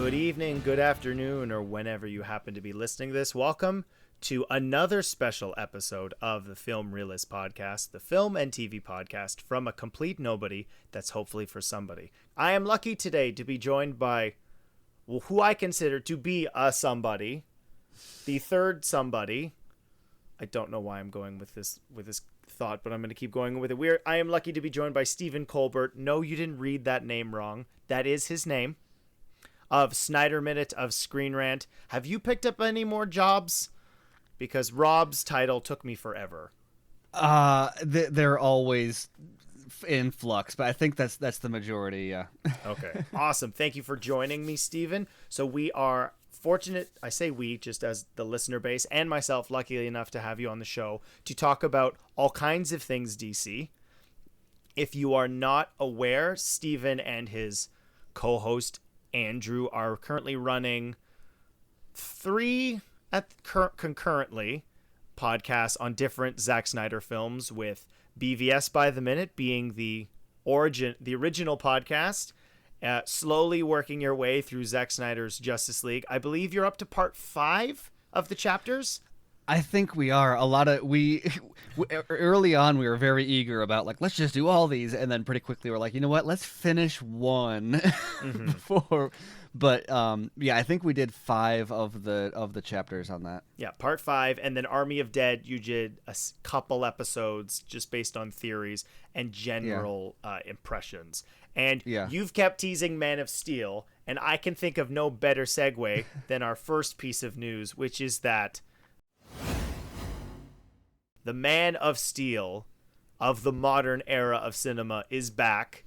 Good evening, good afternoon, or whenever you happen to be listening to this. Welcome to another special episode of the Film Realist Podcast, the film and TV podcast from a complete nobody that's hopefully for somebody. I am lucky today to be joined by who I consider to be a somebody, the third somebody. I don't know why I'm going with this thought, but I'm going to keep going with it. I am lucky to be joined by Stephen Colbert. No, you didn't read that name wrong. That is his name. Of Snyder Minute, of Screen Rant. Have you picked up any more jobs? Because Rob's title took me forever. They're always in flux, but I think that's the majority, yeah. Okay, awesome. Thank you for joining me, Stephen. So we are fortunate, I say we, just as the listener base, and myself, lucky enough to have you on the show to talk about all kinds of things DC. If you are not aware, Stephen and his co-host Andrew are currently running 3 concurrently podcasts on different Zack Snyder films, with BVS by the Minute being the original podcast, slowly working your way through Zack Snyder's Justice League. I believe you're up to part 5 of the chapters. I think we are. Early on we were very eager about, like, let's just do all these, and then pretty quickly we're like, you know what, let's finish one before. But yeah, I think we did 5 of the chapters on that. Yeah, part 5, and then Army of Dead you did a couple episodes just based on theories and general impressions. And you've kept teasing Man of Steel, and I can think of no better segue than our first piece of news, which is that the Man of Steel of the modern era of cinema is back.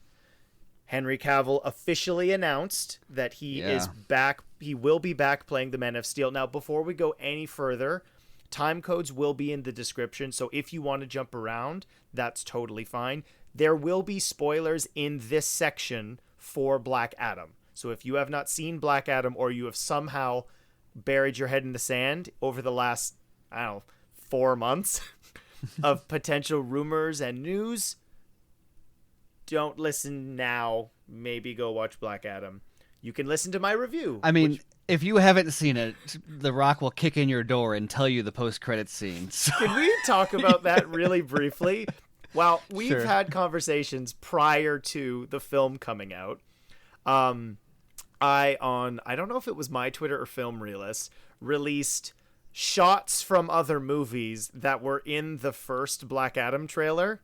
Henry Cavill officially announced that he is back. He will be back playing the Man of Steel. Now, before we go any further, Timecodes will be in the description, so if you want to jump around, that's totally fine. There will be spoilers in this section for Black Adam. So if you have not seen Black Adam, or you have somehow buried your head in the sand over the last, 4 months of potential rumors and news, don't listen now. Maybe go watch Black Adam. You can listen to my review. I mean, if you haven't seen it, The Rock will kick in your door and tell you the post-credits scene. So. Can we talk about that really briefly? Well, we've had conversations prior to the film coming out. I don't know if it was my Twitter or Film Realist, released shots from other movies that were in the first Black Adam trailer,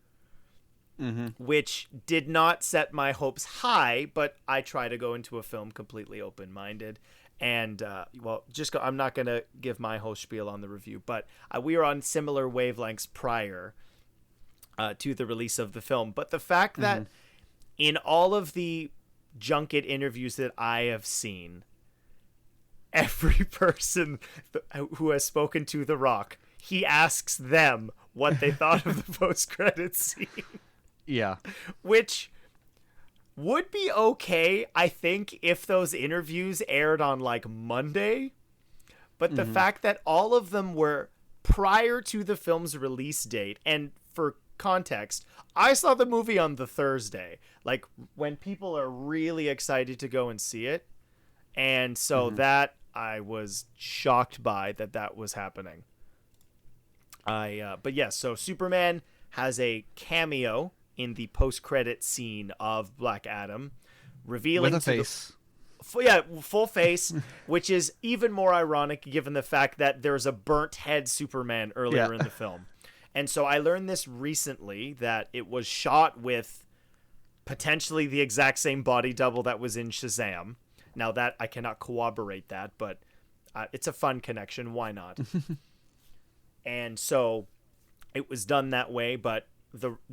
which did not set my hopes high, but I try to go into a film completely open-minded. And, I'm not going to give my whole spiel on the review, but we were on similar wavelengths prior to the release of the film. But the fact that in all of the junket interviews that I have seen, every person who has spoken to The Rock, he asks them what they thought of the post-credits scene. Yeah. Which would be okay, I think, if those interviews aired on, like, Monday. But the fact that all of them were prior to the film's release date, and for context, I saw the movie on the Thursday, like, when people are really excited to go and see it. And so that I was shocked by that was happening. But yes, so Superman has a cameo in the post-credit scene of Black Adam, revealing with a face. Full face, which is even more ironic given the fact that there's a burnt head Superman earlier in the film. And so I learned this recently, that it was shot with potentially the exact same body double that was in Shazam. Now that I cannot corroborate that, but it's a fun connection. Why not? And so it was done that way, but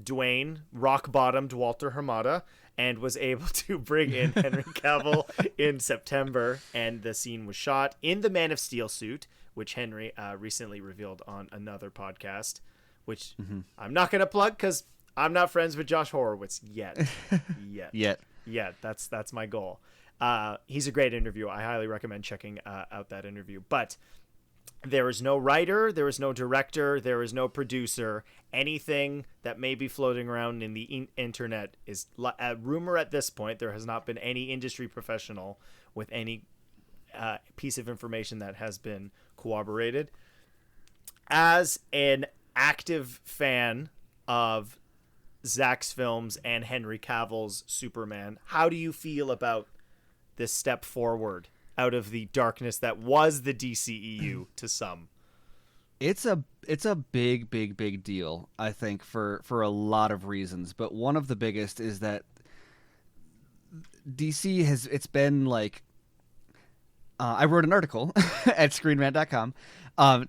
Dwayne rock-bottomed Walter Hamada and was able to bring in Henry Cavill in September, and the scene was shot in the Man of Steel suit, which Henry recently revealed on another podcast, which I'm not going to plug because I'm not friends with Josh Horowitz yet. That's my goal. He's a great interviewer. I highly recommend checking out that interview. But there is no writer, there is no director, there is no producer. Anything that may be floating around in the internet is a rumor at this point. There has not been any industry professional with any piece of information that has been corroborated. As an active fan of Zack's films and Henry Cavill's Superman, how do you feel about this step forward out of the darkness that was the DCEU to some? It's a big deal, I think, for a lot of reasons. But one of the biggest is that DC it's been like, I wrote an article at ScreenRant.com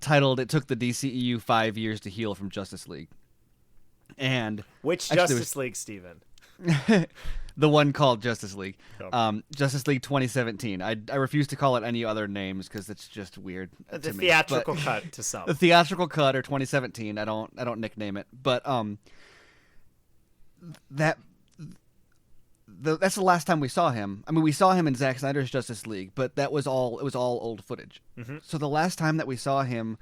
titled "It Took the DCEU 5 years to heal from Justice League." And which Justice League, Stephen? The one called Justice League. Oh. Justice League 2017. I refuse to call it any other names because it's just weird. The theatrical cut to some. The theatrical cut, or 2017. I don't nickname it, but that's the last time we saw him. I mean, we saw him in Zack Snyder's Justice League, but it was all old footage. Mm-hmm. So the last time that we saw him,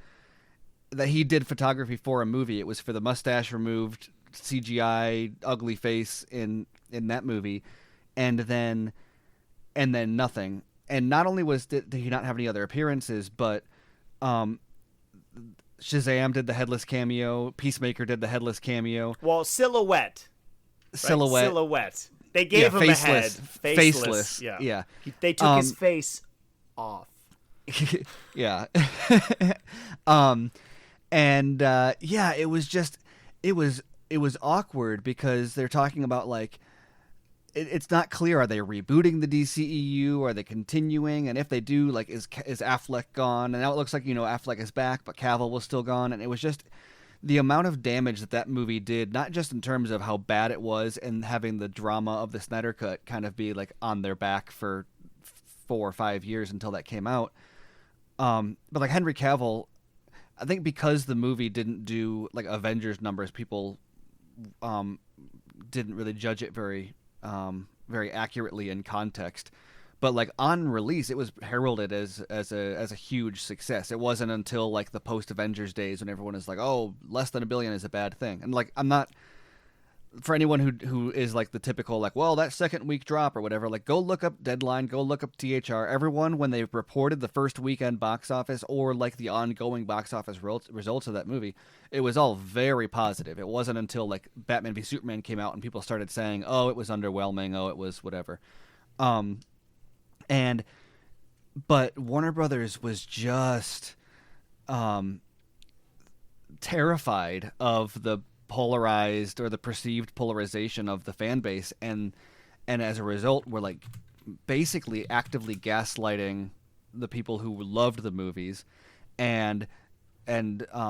that he did photography for a movie, it was for the mustache removed CGI ugly face in that movie, and then nothing. And not only did he not have any other appearances, but Shazam did the headless cameo, Peacemaker did the headless cameo. Well, silhouette. They gave him faceless, a head. Faceless. Yeah. They took his face off. Yeah. It was awkward because they're talking about, like, it's not clear. Are they rebooting the DCEU? Are they continuing? And if they do, like, is Affleck gone? And now it looks like, Affleck is back, but Cavill was still gone. And it was just the amount of damage that movie did, not just in terms of how bad it was and having the drama of the Snyder Cut kind of be, like, on their back for 4 or 5 years until that came out. But, like, Henry Cavill, I think because the movie didn't do, like, Avengers numbers, people didn't really judge it very accurately in context. But, like, on release, it was heralded as a huge success. It wasn't until, like, the post Avengers days when everyone is like, "Oh, less than $1 billion is a bad thing." And, like, I'm not, for anyone who is, like, the typical, like, well, that second week drop or whatever, like, go look up Deadline, go look up THR. Everyone, when they reported the first weekend box office or, like, the ongoing box office results of that movie, it was all very positive. It wasn't until, like, Batman v Superman came out and people started saying, "Oh, it was underwhelming. Oh, it was whatever." But Warner Brothers was just terrified of the polarized or the perceived polarization of the fan base, and as a result were, like, basically actively gaslighting the people who loved the movies and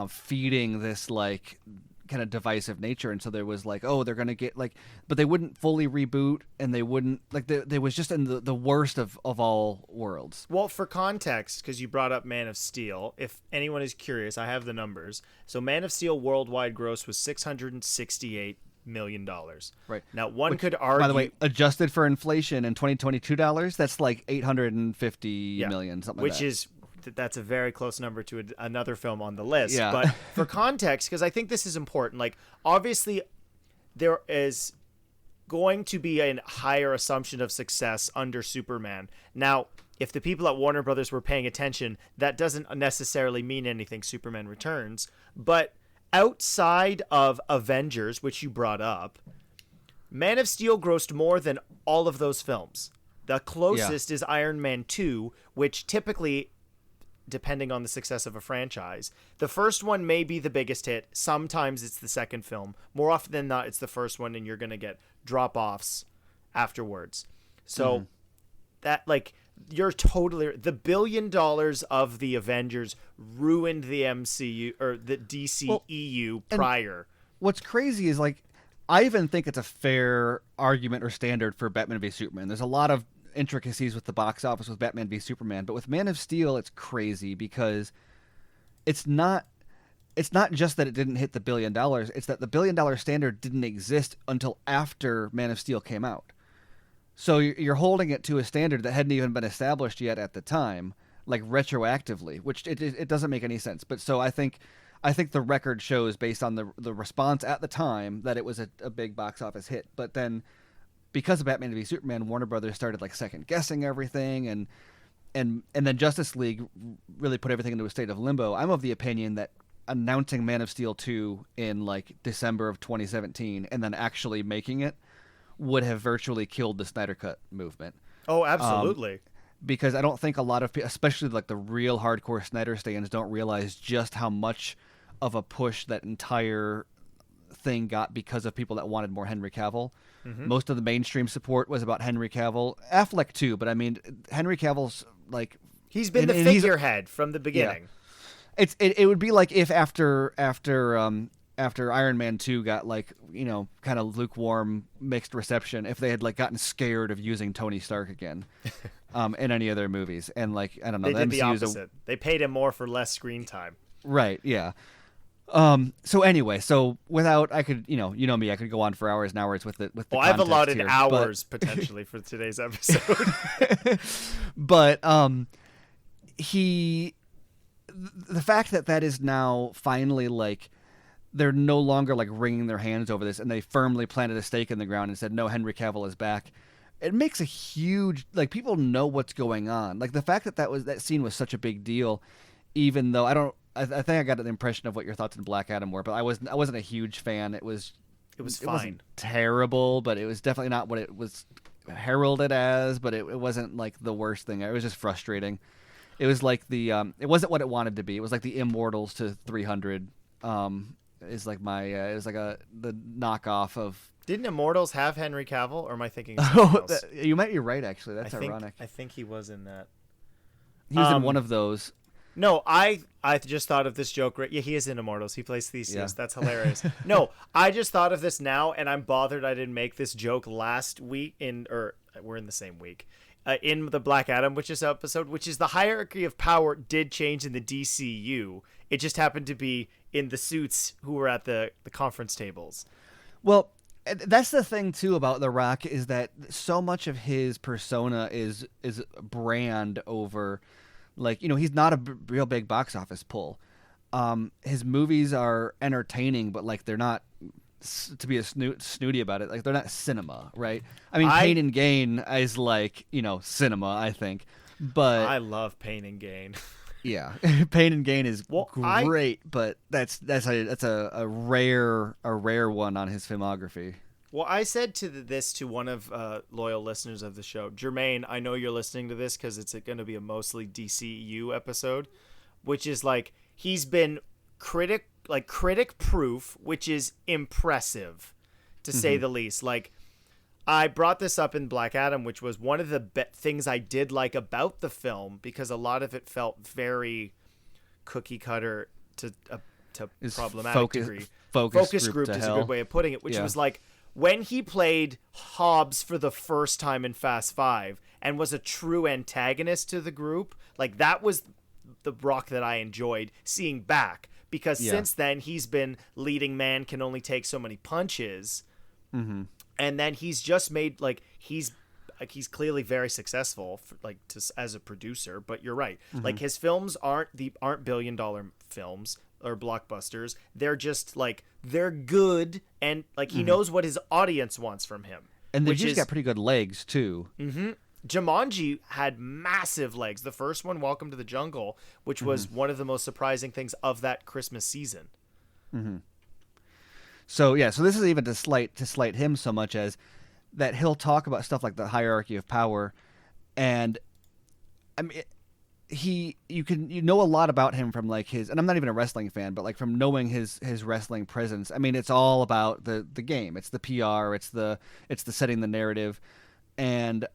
feeding this, like, kind of divisive nature. And so there was, like, oh, they're gonna get, like, but they wouldn't fully reboot, and they wouldn't, like, they was just in the worst of all worlds. Well, for context, because you brought up Man of Steel, if anyone is curious, I have the numbers. So Man of Steel worldwide gross was $668 million. Right. Now, one could argue, by the way, adjusted for inflation in 2022 dollars, that's like 850 million, something like that. Which is, that's a very close number to another film on the list. Yeah. But for context, because I think this is important, like, obviously there is going to be a higher assumption of success under Superman. Now, if the people at Warner Brothers were paying attention, that doesn't necessarily mean anything Superman Returns. But outside of Avengers, which you brought up, Man of Steel grossed more than all of those films. The closest is Iron Man 2, which typically, depending on the success of a franchise, the first one may be the biggest hit. Sometimes it's the second film. More often than not, it's the first one, and you're going to get drop-offs afterwards. So that, like, you're totally, the $1 billion of the Avengers ruined the MCU or the DCEU prior. What's crazy is, like, I even think it's a fair argument or standard for Batman v Superman. There's a lot of intricacies with the box office with Batman v Superman, but with Man of Steel, it's crazy because it's not just that it didn't hit the $1 billion. It's that the $1 billion standard didn't exist until after Man of Steel came out. So you're holding it to a standard that hadn't even been established yet at the time, like retroactively, which it doesn't make any sense. But so I think the record shows, based on the response at the time, that it was a big box office hit. But then, because of Batman v Superman, Warner Brothers started, like, second guessing everything, and then Justice League really put everything into a state of limbo. I'm of the opinion that announcing Man of Steel 2 in like December of 2017 and then actually making it would have virtually killed the Snyder Cut movement. Oh, absolutely. Because I don't think a lot of people, especially like the real hardcore Snyder stands, don't realize just how much of a push that entire thing got because of people that wanted more Henry Cavill. Mm-hmm. Most of the mainstream support was about Henry Cavill. Affleck too, but I mean, Henry Cavill's like... He's been the figurehead from the beginning. Yeah. It would be like if after Iron Man 2 got like, you know, kind of lukewarm mixed reception, if they had like gotten scared of using Tony Stark again in any of their movies. And like, I don't know. They did the opposite. They paid him more for less screen time. Right, yeah. So anyway, without, I could, you know me, I could go on for hours and hours with the well, I've allotted hours potentially for today's episode. But the fact that is now finally like, they're no longer like wringing their hands over this, and they firmly planted a stake in the ground and said, no, Henry Cavill is back. It makes a huge, like, people know what's going on. Like the fact that scene was such a big deal, even though I think I got the impression of what your thoughts on Black Adam were, but I wasn't a huge fan. It was fine. It wasn't terrible, but it was definitely not what it was heralded as, but it wasn't like the worst thing. It was just frustrating. It was like it wasn't what it wanted to be. It was like the Immortals to 300 is like it was like the knockoff of... Didn't Immortals have Henry Cavill, or am I thinking of something else? You might be right, actually. That's ironic. I think he was in that. He was in one of those. No, I just thought of this joke. Yeah, he is in Immortals. He plays Theseus. Yeah. That's hilarious. No, I just thought of this now, and I'm bothered I didn't make this joke last week we're in the same week. In the Black Adam episode, which is the hierarchy of power did change in the DCU. It just happened to be in the suits who were at the conference tables. Well, that's the thing too about The Rock, is that so much of his persona is brand over... Like, you know, he's not a real big box office pull. His movies are entertaining, but like they're not, to be a snooty about it, like they're not cinema, right? I mean, Pain and Gain is like, you know, cinema, I think. But I love Pain and Gain. Yeah, Pain and Gain is great, but that's a rare one on his filmography. Well, I said this to one of loyal listeners of the show, Jermaine. I know you're listening to this because it's going to be a mostly DCU episode, which is like he's been critic proof, which is impressive to say the least. Like I brought this up in Black Adam, which was one of the things I did like about the film, because a lot of it felt very cookie cutter to problematic degree. Focus group is a good way of putting it, which was like, when he played Hobbs for the first time in Fast 5 and was a true antagonist to the group, like that was the Rock that I enjoyed seeing back, because since then he's been leading man can only take so many punches. Mm-hmm. And then he's just made he's clearly very successful as a producer, but you're right. Mm-hmm. Like his films aren't $1 billion films or blockbusters. They're just they're good, and he knows what his audience wants from him. And they've got pretty good legs too. Mm-hmm. Jumanji had massive legs. The first one, Welcome to the Jungle, which was one of the most surprising things of that Christmas season. Mm-hmm. So this is even to slight him so much as that he'll talk about stuff like the hierarchy of power, and I mean. You know a lot about him from his, and I'm not even a wrestling fan, but from knowing his wrestling presence. I mean, it's all about the game. It's the PR. It's the setting the narrative, and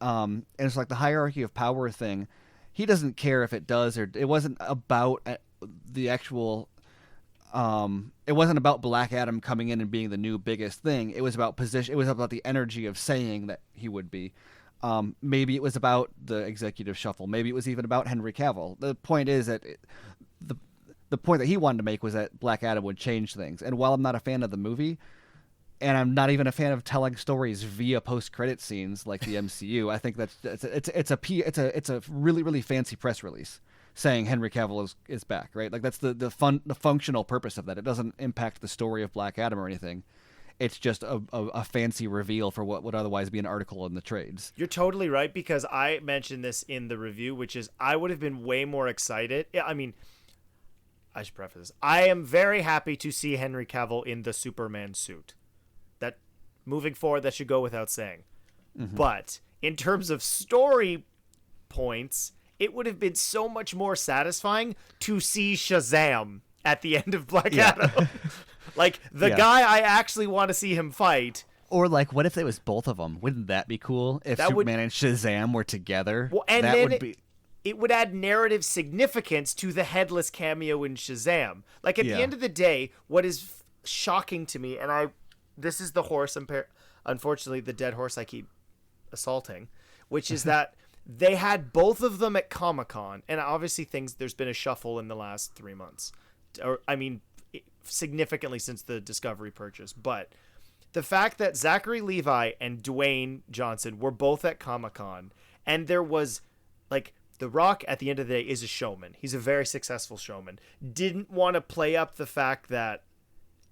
it's like the hierarchy of power thing. He doesn't care if it does or it wasn't about the actual. It wasn't about Black Adam coming in and being the new biggest thing. It was about position. It was about the energy of saying that he would be. Maybe it was about the executive shuffle. Maybe it was even about Henry Cavill. The point is that the point that he wanted to make was that Black Adam would change things. And while I'm not a fan of the movie, and I'm not even a fan of telling stories via post-credit scenes like the MCU, I think it's a really, really fancy press release saying Henry Cavill is back, right? Like that's the functional purpose of that. It doesn't impact the story of Black Adam or anything. It's just a fancy reveal for what would otherwise be an article in the trades. You're totally right, because I mentioned this in the review, which is I would have been way more excited. I mean, I should preface this. I am very happy to see Henry Cavill in the Superman suit. That, moving forward, that should go without saying. Mm-hmm. But in terms of story points, it would have been so much more satisfying to see Shazam at the end of Black Adam. Like, the guy I actually want to see him fight. Or, like, what if it was both of them? Wouldn't that be cool? If Superman and Shazam were together? Well, and that would be... It would add narrative significance to the headless cameo in Shazam. Like, at the end of the day, what is shocking to me, and this is the horse, unfortunately, the dead horse I keep assaulting, which is that they had both of them at Comic-Con, and obviously there's been a shuffle in the last 3 months. Or, I mean, significantly since the Discovery purchase. But the fact that Zachary Levi and Dwayne Johnson were both at Comic-Con, and there was, like... The Rock, at the end of the day, is a showman. He's a very successful showman. Didn't want to play up the fact that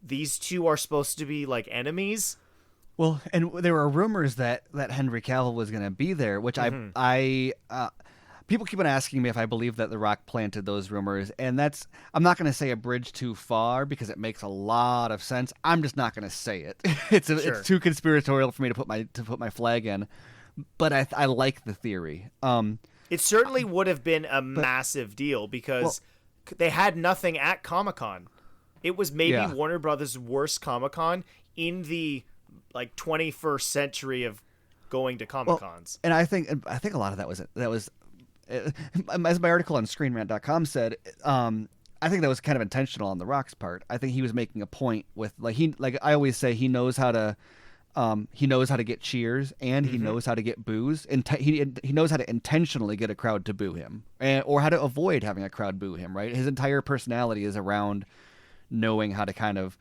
these two are supposed to be, like, enemies. Well, and there were rumors that Henry Cavill was going to be there, which people keep on asking me if I believe that The Rock planted those rumors, and I'm not going to say a bridge too far because it makes a lot of sense. I'm just not going to say it. It's too conspiratorial for me to put my flag in, but I like the theory. It certainly would have been a massive deal because they had nothing at Comic-Con. It was maybe Warner Brothers' worst Comic-Con in the, like, 21st century of going to Comic-Cons. And I think a lot of that was as my article on ScreenRant.com said, I think that was kind of intentional on The Rock's part. I think he was making a point with, like I always say, he knows how to get cheers, and he knows how to get boos, and he knows how to intentionally get a crowd to boo him, or how to avoid having a crowd boo him. Right, his entire personality is around knowing how to kind of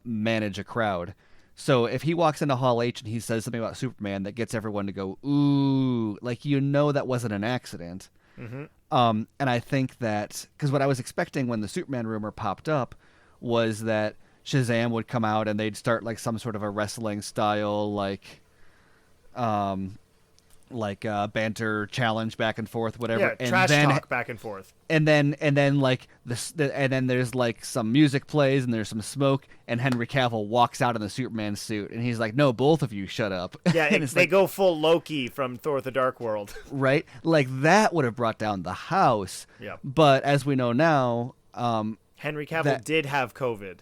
manage a crowd. So if he walks into Hall H and he says something about Superman that gets everyone to go ooh, like, that wasn't an accident. Mm-hmm. And I think that because what I was expecting when the Superman rumor popped up was that Shazam would come out and they'd start, like, some sort of a wrestling style, like banter challenge back and forth, whatever. Yeah, and trash talk back and forth. And then like and then there's, like, some music plays and there's some smoke and Henry Cavill walks out in the Superman suit and he's like, "No, both of you shut up." Yeah, and they go full Loki from Thor: The Dark World. Right? Like, that would have brought down the house. Yeah. But as we know now, Henry Cavill did have COVID.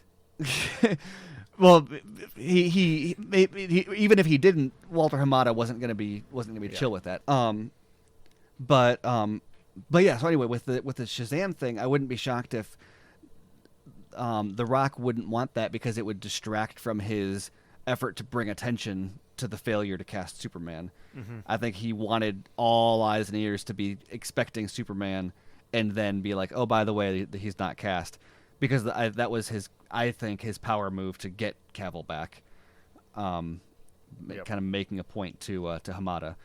Well, he even if he didn't, Walter Hamada wasn't gonna be chill with that. But yeah. So anyway, with the Shazam thing, I wouldn't be shocked if The Rock wouldn't want that because it would distract from his effort to bring attention to the failure to cast Superman. Mm-hmm. I think he wanted all eyes and ears to be expecting Superman, and then be like, "Oh, by the way, he's not cast," because that was his power move to get Cavill back, kind of making a point to Hamada.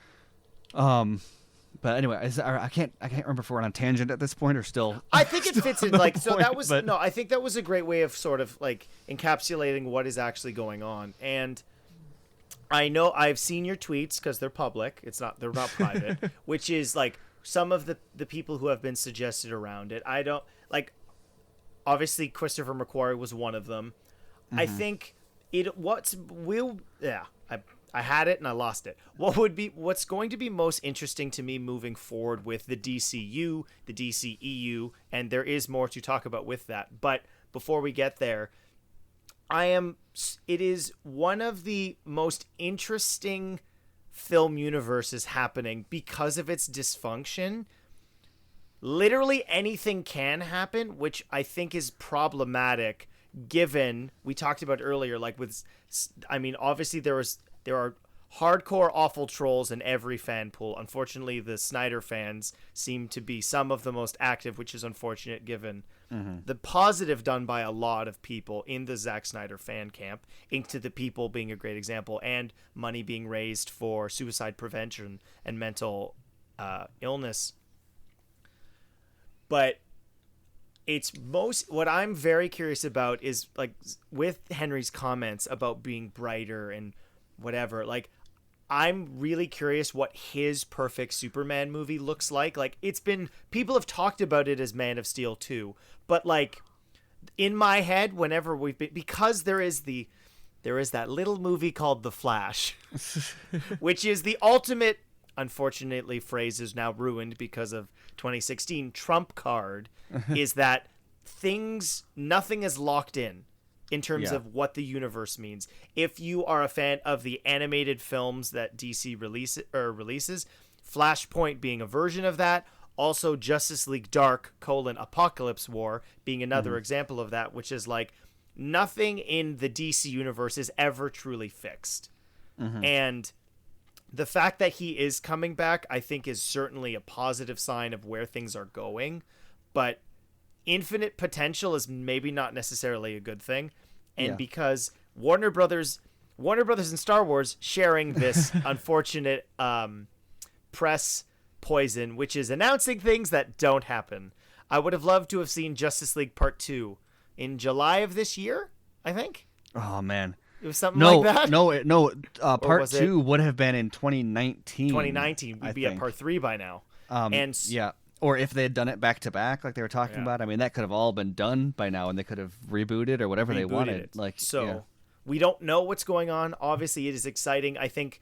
But anyway, I can't remember if we're on a tangent at this point or still. I think it fits in, like, so that was no. I think that was a great way of sort of, like, encapsulating what is actually going on. And I know I've seen your tweets because they're public. They're not private, which is, like, some of the people who have been suggested around it. I don't like. Obviously, Christopher McQuarrie was one of them. Mm-hmm. I think I had it and I lost it. What's going to be most interesting to me moving forward with the DCU, the DCEU, and there is more to talk about with that. But before we get there, it is one of the most interesting film universes happening because of its dysfunction. Literally anything can happen, which I think is problematic given we talked about earlier, like obviously there are hardcore awful trolls in every fan pool. Unfortunately, the Snyder fans seem to be some of the most active, which is unfortunate given the positive done by a lot of people in the Zack Snyder fan camp, Into the People being a great example, and money being raised for suicide prevention and mental illness. But what I'm very curious about is like with Henry's comments about being brighter and whatever, like I'm really curious what his perfect Superman movie looks like. Like people have talked about it as Man of Steel 2, but like in my head, whenever because there is that little movie called The Flash, which is the ultimate, unfortunately phrase is now ruined because of 2016, trump card is that nothing is locked in terms of what the universe means. If you are a fan of the animated films that DC releases, Flashpoint being a version of that, also Justice League Dark: Apocalypse War being another example of that, which is like nothing in the DC universe is ever truly fixed. And the fact that he is coming back, I think, is certainly a positive sign of where things are going, but infinite potential is maybe not necessarily a good thing. And because Warner Brothers and Star Wars sharing this unfortunate press poison, which is announcing things that don't happen. I would have loved to have seen Justice League Part 2 in July of this year, I think. Oh, man. It was something like that? No. Part 2 would have been in 2019. 2019. We'd be at Part 3 by now. Or if they had done it back to back, like they were talking about, I mean, that could have all been done by now, and they could have rebooted or whatever they wanted. We don't know what's going on. Obviously, it is exciting. I think,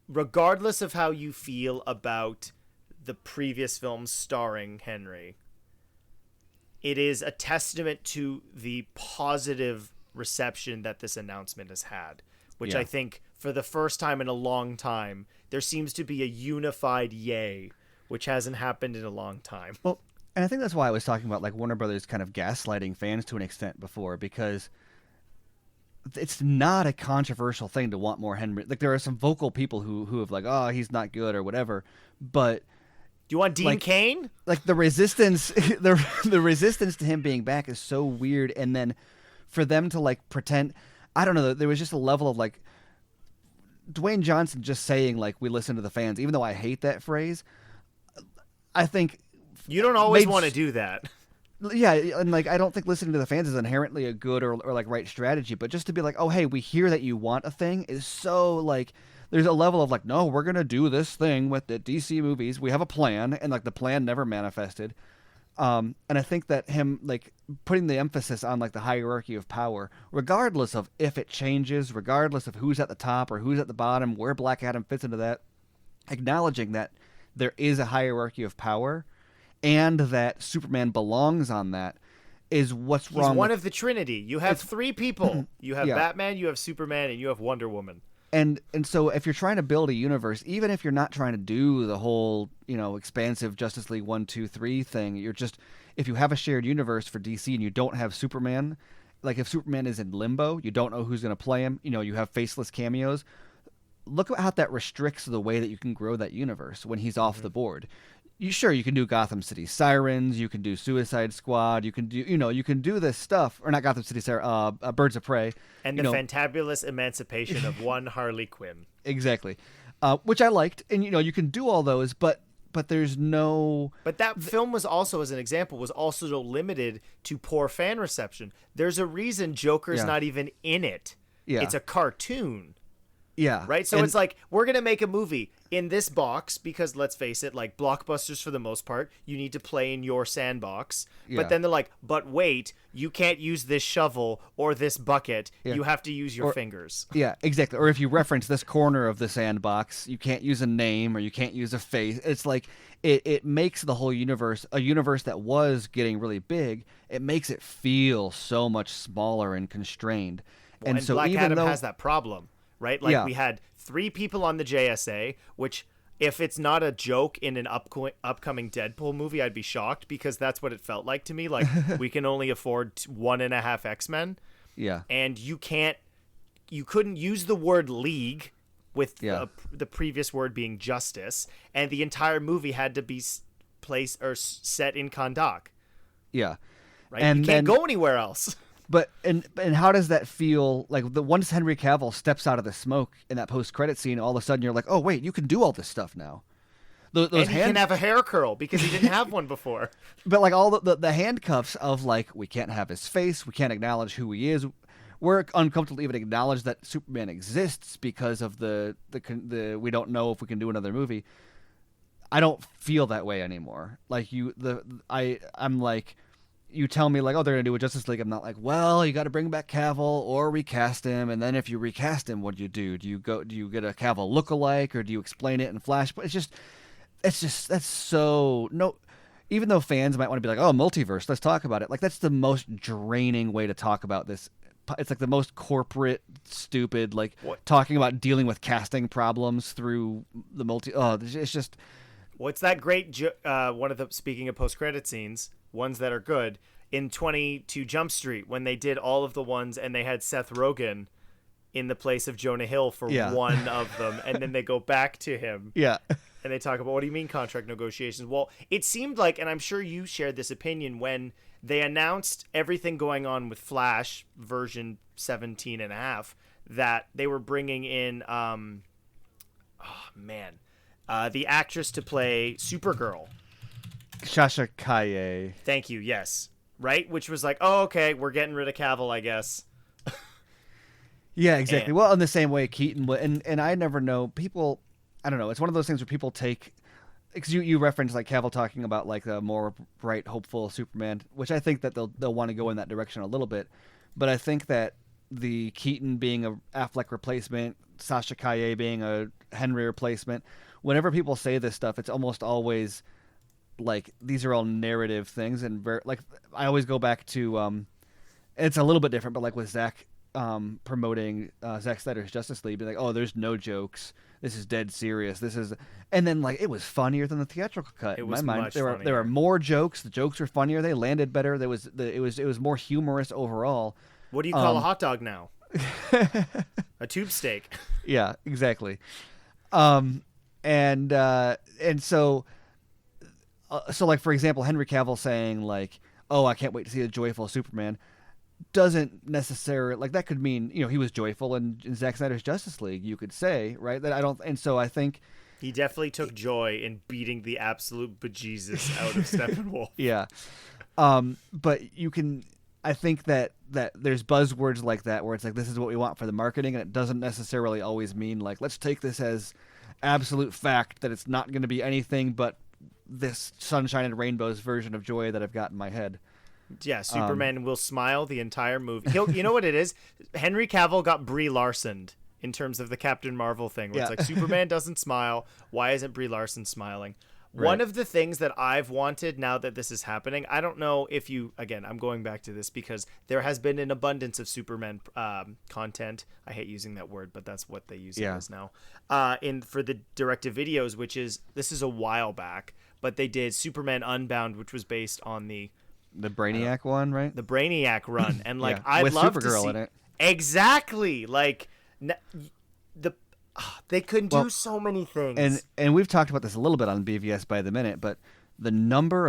regardless of how you feel about the previous films starring Henry, it is a testament to the positive reception that this announcement has had, which I think, for the first time in a long time, there seems to be a unified yay, which hasn't happened in a long time. Well, and I think that's why I was talking about like Warner Brothers kind of gaslighting fans to an extent before, because it's not a controversial thing to want more Henry. Like there are some vocal people who have like, oh, he's not good or whatever, but do you want Dean Cain? Like the resistance, the resistance to him being back is so weird, and then for them to like pretend, I don't know, there was just a level of like Dwayne Johnson just saying like we listen to the fans, even though I hate that phrase. I think you don't always want to do that. Yeah, and like I don't think listening to the fans is inherently a good or like right strategy, but just to be like, oh hey, we hear that you want a thing is so like there's a level of like, no, we're gonna do this thing with the DC movies. We have a plan, and like the plan never manifested. And I think that him like putting the emphasis on like the hierarchy of power, regardless of if it changes, regardless of who's at the top or who's at the bottom, where Black Adam fits into that, acknowledging that there is a hierarchy of power and that Superman belongs on that is what's wrong. He's one of the Trinity. You have three people. You have Batman, you have Superman, and you have Wonder Woman. And so if you're trying to build a universe, even if you're not trying to do the whole, expansive Justice League 1, 2, 3 thing, if you have a shared universe for DC and you don't have Superman, like if Superman is in limbo, you don't know who's going to play him, you have faceless cameos. Look at how that restricts the way that you can grow that universe when he's off the board. You can do Gotham City Sirens, you can do Suicide Squad, you can do you can do this stuff, or not Gotham City Sirens, Birds of Prey, and the fantabulous emancipation of one Harley Quinn. Exactly, which I liked, and you can do all those, but there's no. But that film was also, as an example, was also limited to poor fan reception. There's a reason Joker's not even in it. Yeah, it's a cartoon. Yeah. Right? So it's like, we're going to make a movie in this box because, let's face it, like blockbusters for the most part, you need to play in your sandbox. Yeah. But then they're like, but wait, you can't use this shovel or this bucket. Yeah. You have to use your fingers. Yeah, exactly. Or if you reference this corner of the sandbox, you can't use a name or you can't use a face. It's like, it makes the whole universe, a universe that was getting really big, it makes it feel so much smaller and constrained. Well, and so Black Adam has that problem. Right? Like we had 3 people on the JSA, which if it's not a joke in an upcoming Deadpool movie, I'd be shocked because that's what it felt like to me. Like we can only afford 1.5 X-Men. Yeah. And you couldn't use the word league with the previous word being justice. And the entire movie had to be placed or set in Kahndaq. Yeah. Right? And you can't go anywhere else. But and how does that feel? Like once Henry Cavill steps out of the smoke in that post-credit scene, all of a sudden you're like, oh wait, you can do all this stuff now. And he can have a hair curl because he didn't have one before. But like all the handcuffs of like, we can't have his face, we can't acknowledge who he is. We're uncomfortable to even acknowledge that Superman exists because of the we don't know if we can do another movie. I don't feel that way anymore. Like I'm like, you tell me like, oh, they're gonna do a Justice League. I'm not like, well, you got to bring back Cavill or recast him, and then if you recast him, what do you do? Do you get a Cavill lookalike, or do you explain it in Flash? But it's just that's so no. Even though fans might want to be like, oh, multiverse, let's talk about it. Like that's the most draining way to talk about this. It's like the most corporate, stupid, like talking about dealing with casting problems through the multi. Oh, it's just. What's that great one of the, speaking of post-credit scenes, ones that are good, in 22 Jump Street, when they did all of the ones and they had Seth Rogen in the place of Jonah Hill for one of them, and then they go back to him. Yeah. And they talk about, what do you mean contract negotiations? Well, it seemed like, and I'm sure you shared this opinion, when they announced everything going on with Flash version 17 and a half, that they were bringing in, the actress to play Supergirl. Sasha Calle. Thank you, yes. Right? Which was like, oh, okay, we're getting rid of Cavill, I guess. Yeah, exactly. Well, in the same way Keaton, and I never know, people, I don't know, it's one of those things where people take, because you referenced like Cavill talking about like a more bright, hopeful Superman, which I think that they'll want to go in that direction a little bit, but I think that the Keaton being a Affleck replacement, Sasha Calle being a Henry replacement, whenever people say this stuff, it's almost always like these are all narrative things, and like I always go back to it's a little bit different, but like with Zack promoting Zack Snyder's Justice League, be like, oh, there's no jokes, this is dead serious, and then like it was funnier than the theatrical cut. In my mind, there were more jokes. The jokes were funnier. They landed better. It was more humorous overall. What do you call a hot dog now? A tube steak. Yeah, exactly. And so like, for example, Henry Cavill saying like, oh, I can't wait to see a joyful Superman, doesn't necessarily, like, that could mean, he was joyful in Zack Snyder's Justice League, you could say, right? And so I think he definitely took joy in beating the absolute bejesus out of Steppenwolf. Yeah. But I think that there's buzzwords like that where it's like, this is what we want for the marketing, and it doesn't necessarily always mean like, let's take this as absolute fact that it's not going to be anything but this sunshine and rainbows version of joy that I've got in my head. Yeah, Superman will smile the entire movie. You know what it is? Henry Cavill got Brie Larsoned in terms of the Captain Marvel thing, where it's like, Superman doesn't smile. Why isn't Brie Larson smiling? Right. One of the things that I've wanted now that this is happening, I don't know if again, I'm going back to this because there has been an abundance of Superman content. I hate using that word, but that's what they use it as now. For the direct-to-videos, this is a while back, but they did Superman Unbound, which was based on the Brainiac one, right? The Brainiac run. And like, I'd love to see Supergirl in it. Exactly. Like they could do so many things. And we've talked about this a little bit on BVS by the minute, but the number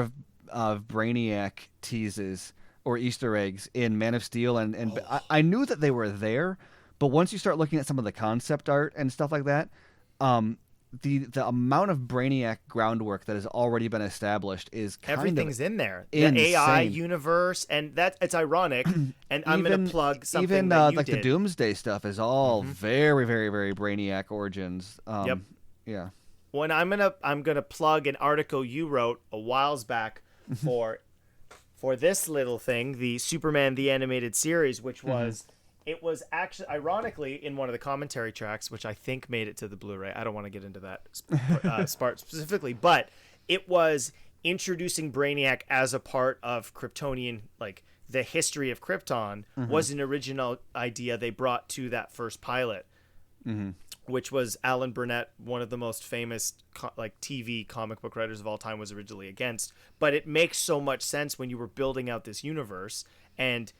of Brainiac teases or Easter eggs in Man of Steel, and I knew that they were there, but once you start looking at some of the concept art and stuff like that, the amount of Brainiac groundwork that has already been established is kind everything's of in there. Insane. The AI universe, and it's ironic. And I'm going to plug something even that you like did. The Doomsday stuff is all very, very, very Brainiac origins. Yep. Yeah. When I'm gonna plug an article you wrote a whiles back for this little thing, the Superman the Animated Series, which was. It was actually, ironically, in one of the commentary tracks, which I think made it to the Blu-ray. I don't want to get into that part specifically, but it was introducing Brainiac as a part of Kryptonian, like the history of Krypton was an original idea they brought to that first pilot, which was Alan Burnett, one of the most famous TV comic book writers of all time, was originally against. But it makes so much sense when you were building out this universe, and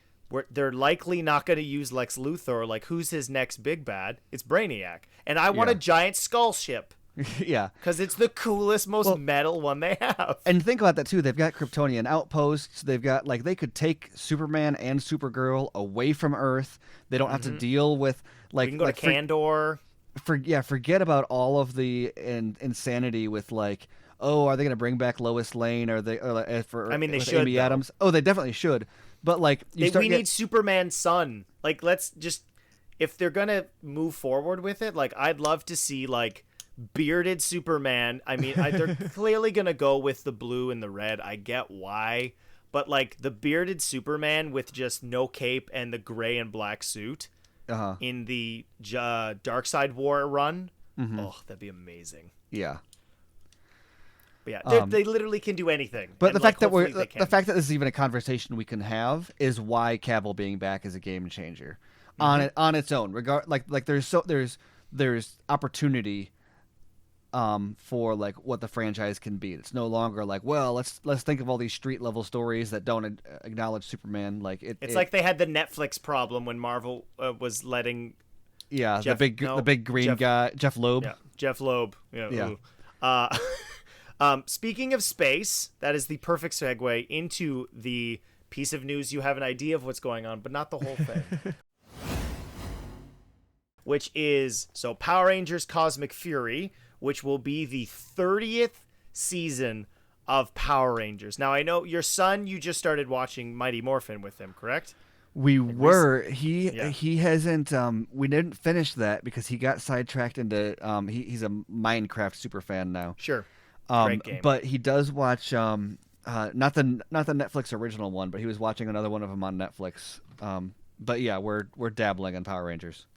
they're likely not going to use Lex Luthor. Like, who's his next big bad? It's Brainiac. And I want a giant skull ship. Yeah. Because it's the coolest, most metal one they have. And think about that, too. They've got Kryptonian outposts. They've got, like, they could take Superman and Supergirl away from Earth. They don't have to deal with, like... We can go to Kandor. forget about all of the insanity with like, oh, are they going to bring back Lois Lane? I mean, they with should, Amy though. Adams? Oh, they definitely should. But like, We need Superman's son. Like, let's just, if they're gonna move forward with it, like, I'd love to see like bearded Superman. I mean, they're clearly gonna go with the blue and the red. I get why, but like the bearded Superman with just no cape and the gray and black suit in the Dark Side War run. Oh, that'd be amazing. Yeah. But yeah, they literally can do anything. But the fact that this is even a conversation we can have is why Cavill being back is a game changer on its own. There's opportunity for like what the franchise can be. It's no longer like, well, let's think of all these street level stories that don't acknowledge Superman. Like it's like they had the Netflix problem when Marvel was letting the big green guy, Jeff Loeb. Yeah, Jeff Loeb. Yeah. Speaking of space, that is the perfect segue into the piece of news. You have an idea of what's going on, but not the whole thing. Which is, so Power Rangers Cosmic Fury, which will be the 30th season of Power Rangers. Now, I know your son, you just started watching Mighty Morphin with him, correct? We were. He hasn't. We didn't finish that because he got sidetracked into. He's a Minecraft super fan now. Sure. Great game. But he does watch. Not the Netflix original one, but he was watching another one of them on Netflix. But yeah, we're dabbling in Power Rangers.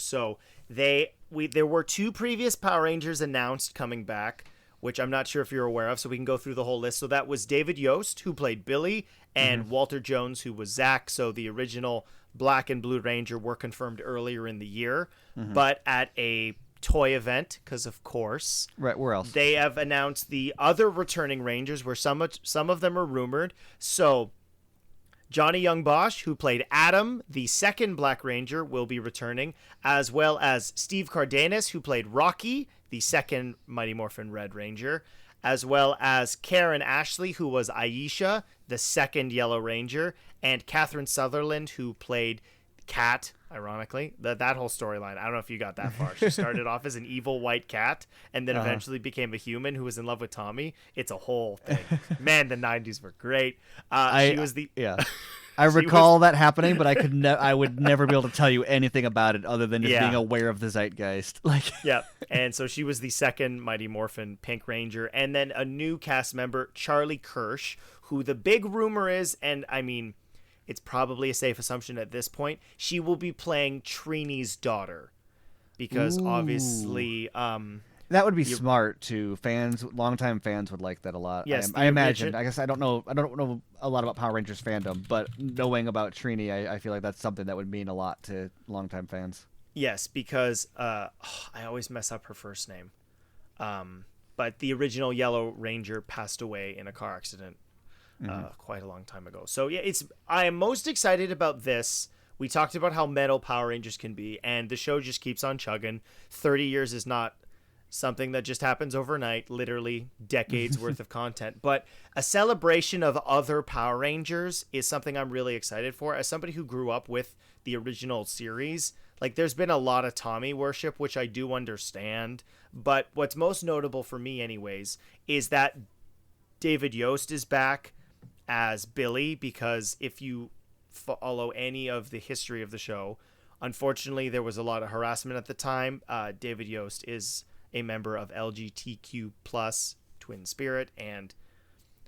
So there were 2 previous Power Rangers announced coming back, which I'm not sure if you're aware of, so we can go through the whole list. So that was David Yost, who played Billy, and Walter Jones, who was Zach. So the original Black and Blue Ranger were confirmed earlier in the year, but at a toy event, because of course. Right, where else? They have announced the other returning Rangers, where some of them are rumored. So Johnny Young Bosch, who played Adam, the second Black Ranger, will be returning, as well as Steve Cardenas, who played Rocky, the second Mighty Morphin Red Ranger, as well as Karen Ashley, who was Aisha, the second Yellow Ranger, and Catherine Sutherland, who played Cat, ironically. That whole storyline, I don't know if you got that far. She started off as an evil white cat and then eventually became a human who was in love with Tommy. It's a whole thing. Man, the 90s were great. She was the... Yeah. I recall that happening, but I would never be able to tell you anything about it other than just being aware of the zeitgeist. Yeah, and so she was the second Mighty Morphin Pink Ranger, and then a new cast member, Charlie Kirsch, who the big rumor is, and I mean, it's probably a safe assumption at this point, she will be playing Trini's daughter, because obviously, that would be smart too. Longtime fans would like that a lot. Yes, I imagine. I guess I don't know a lot about Power Rangers fandom, but knowing about Trini, I feel like that's something that would mean a lot to longtime fans. Yes, because I always mess up her first name. But the original Yellow Ranger passed away in a car accident quite a long time ago. So yeah, I am most excited about this. We talked about how metal Power Rangers can be, and the show just keeps on chugging. 30 years is not something that just happens overnight, literally decades worth of content. But a celebration of other Power Rangers is something I'm really excited for. As somebody who grew up with the original series, like there's been a lot of Tommy worship, which I do understand. But what's most notable for me anyways is that David Yost is back as Billy, because if you follow any of the history of the show, unfortunately there was a lot of harassment at the time. David Yost is a member of LGBTQ plus Twin Spirit, and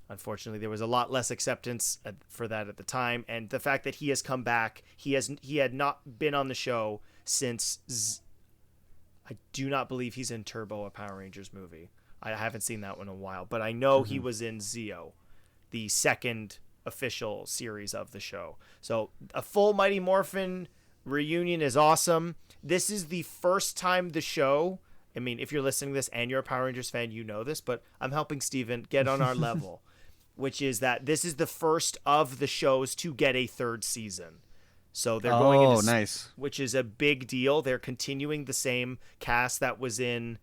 unfortunately there was a lot less acceptance for that at the time. And the fact that he has come back, he had not been on the show since I do not believe he's in Turbo, a Power Rangers movie. I haven't seen that one in a while, but I know he was in Zeo, the second official series of the show. So a full Mighty Morphin reunion is awesome. This is the first time the show, I mean, if you're listening to this and you're a Power Rangers fan, you know this, but I'm helping Steven get on our level, which is that this is the first of the shows to get a third season. So they're going into, nice, which is a big deal. They're continuing the same cast that was in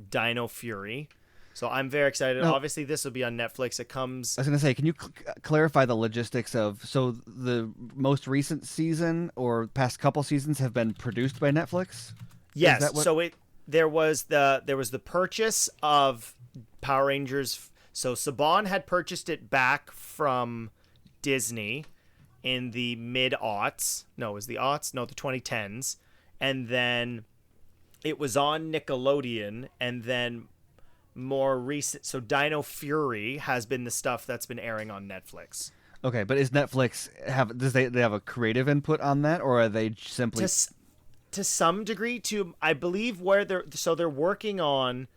Dino Fury. So I'm very excited. No. Obviously, this will be on Netflix. It comes... I was going to say, can you clarify the logistics of... So the most recent season or past couple seasons have been produced by Netflix? Yes. So there was the purchase of Power Rangers. So Saban had purchased it back from Disney in the mid-aughts. No, it was the aughts? No, the 2010s. And then it was on Nickelodeon, and then more recent. So Dino Fury has been the stuff that's been airing on Netflix. Okay, but is Netflix does they have a creative input on that, or are they simply to some degree? I believe where they're working on.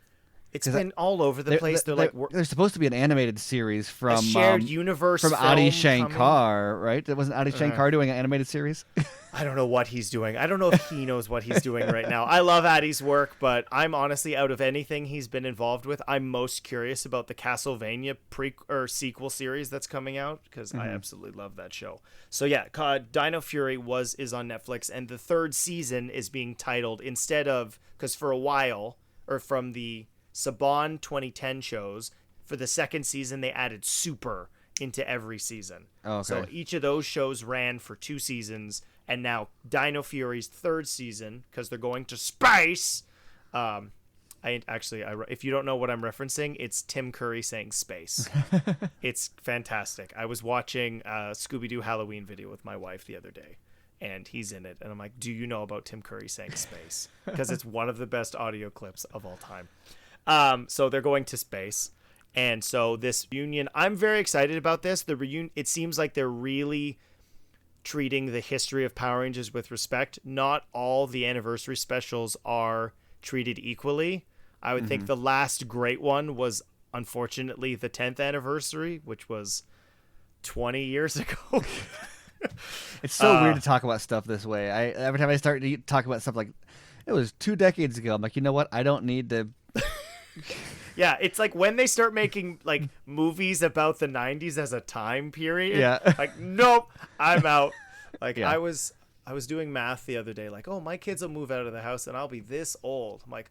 It's been all over the place. They're supposed to be an animated series from a shared universe from Adi Shankar, right? Wasn't Adi Shankar doing an animated series? I don't know what he's doing. I don't know if he knows what he's doing right now. I love Adi's work, but I'm honestly, out of anything he's been involved with, I'm most curious about the Castlevania sequel series that's coming out, because I absolutely love that show. So yeah, Dino Fury is on Netflix, and the third season is being titled, instead of, because for a while, or from the Saban 2010 shows, for the second season they added Super into every season. Oh, okay. So each of those shows ran for 2 seasons, and now Dino Fury's third season, because they're going to space. If you don't know what I'm referencing, it's Tim Curry saying space. It's fantastic. I was watching a Scooby-Doo Halloween video with my wife the other day, and he's in it, and I'm like, do you know about Tim Curry saying space? Because it's one of the best audio clips of all time. So they're going to space. And so this reunion, I'm very excited about this. The reunion, it seems like they're really treating the history of Power Rangers with respect. Not all the anniversary specials are treated equally. I would think the last great one was, unfortunately, the 10th anniversary, which was 20 years ago. It's so weird to talk about stuff this way. Every time I start to talk about stuff like, it was 2 decades ago, I'm like, you know what? I don't need to... Yeah, it's like when they start making like movies about the 90s as a time period. Yeah. Like, nope, I'm out. Like, yeah. I was doing math the other day, like, oh, my kids will move out of the house and I'll be this old. I'm like,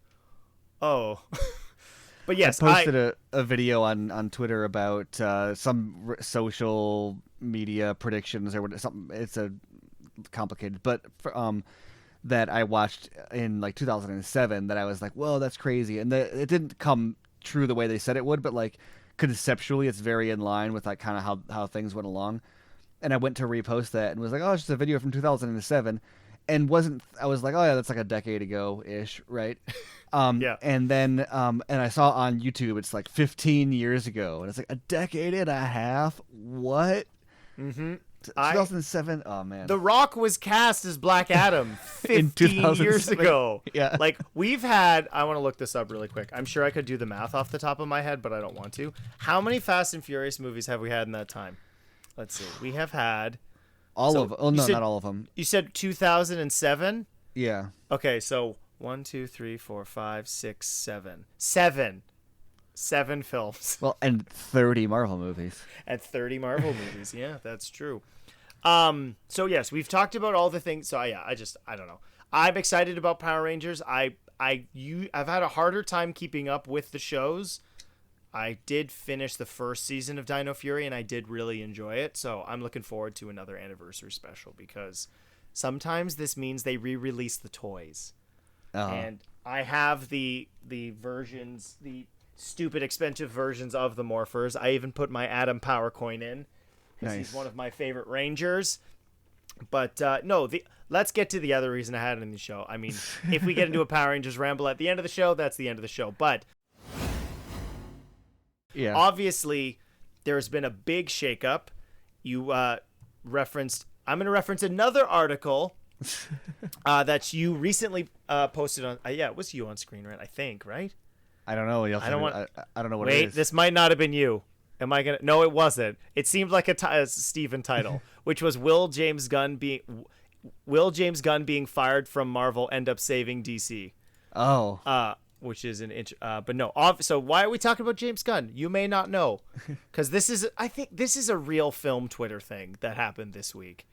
oh. But yes, I posted a video on Twitter about some social media predictions or something. It's a complicated, but that I watched in like 2007 that I was like, whoa, that's crazy. And it didn't come true the way they said it would, but like conceptually it's very in line with like kind of how things went along. And I went to repost that and was like, oh, it's just a video from 2007. And I was like, oh yeah, that's like a decade ago ish, right? Yeah. And then and I saw on YouTube it's like 15 years ago, and it's like a decade and a half. What? 2007. Oh man, The Rock was cast as Black Adam 15 years ago. Yeah, like we've had. I want to look this up really quick. I'm sure I could do the math off the top of my head, but I don't want to. How many Fast and Furious movies have we had in that time? Let's see. We have had all of them. Oh no, not all of them. You said 2007. Yeah. Okay, so 1, 2, 3, 4, 5, 6, 7. 7 films. Well, and 30 Marvel movies. And 30 Marvel movies. Yeah, that's true. So yes, we've talked about all the things. So yeah, I don't know. I'm excited about Power Rangers. I've had a harder time keeping up with the shows. I did finish the first season of Dino Fury and I did really enjoy it. So I'm looking forward to another anniversary special, because sometimes this means they re-release the toys. And I have the versions, the stupid expensive versions of the Morphers. I even put my Adam Power coin in, because he's one of my favorite Rangers. But let's get to the other reason I had it in the show. I mean, if we get into a Power Rangers ramble at the end of the show, that's the end of the show. But yeah, obviously there's been a big shakeup. You referenced. I'm going to reference another article that you recently posted on. Yeah, it was you on screen, right? I think, right? I don't know. I don't know what it is. Wait, this might not have been you. Am I gonna? No, it wasn't. It seemed like a Stephen title, which was Will James Gunn being fired from Marvel end up saving DC? Oh. Which is but no. So why are we talking about James Gunn? You may not know, because I think this is a real film Twitter thing that happened this week,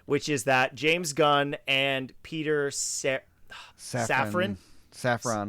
which is that James Gunn and Peter Safran,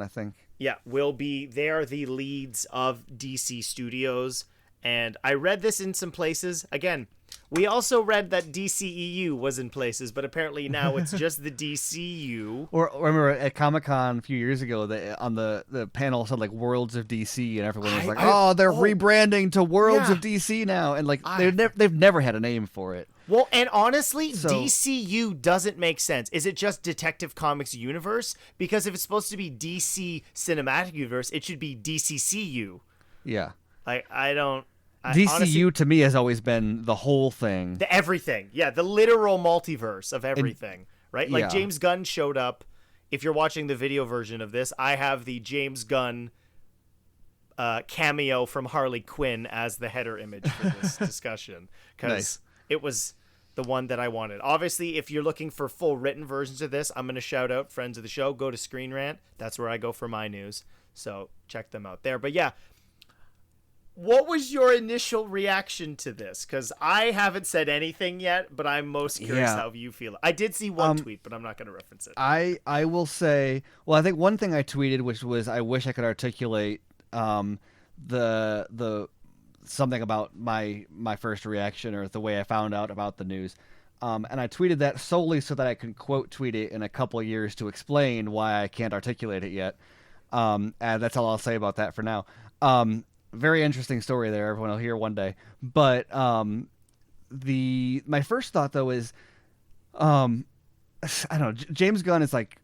I think. Yeah, they are the leads of DC Studios. And I read this in some places. Again, We also read that DCEU was in places, but apparently now it's just the DCU. Or remember at Comic-Con a few years ago, on the panel said like Worlds of DC, and everyone was like, they're rebranding to Worlds of DC now, and like they've never had a name for it. Well, and honestly, DCU doesn't make sense. Is it just Detective Comics Universe? Because if it's supposed to be DC Cinematic Universe, it should be DCCU. Yeah. I don't... DCU honestly, to me has always been the whole thing. The everything. Yeah, the literal multiverse of everything, right? Like James Gunn showed up. If you're watching the video version of this, I have the James Gunn cameo from Harley Quinn as the header image for this discussion. Because it was the one that I wanted. Obviously, if you're looking for full written versions of this, I'm going to shout out friends of the show. Go to Screen Rant. That's where I go for my news. So check them out there. But yeah. What was your initial reaction to this? Because I haven't said anything yet, but I'm most curious how you feel. I did see one tweet, but I'm not going to reference it. I will say, well, I think one thing I tweeted, which was I wish I could articulate the something about my first reaction or the way I found out about the news. And I tweeted that solely so that I can quote tweet it in a couple of years to explain why I can't articulate it yet. And that's all I'll say about that for now. Very interesting story there. Everyone will hear one day. But my first thought though is, I don't know. James Gunn is like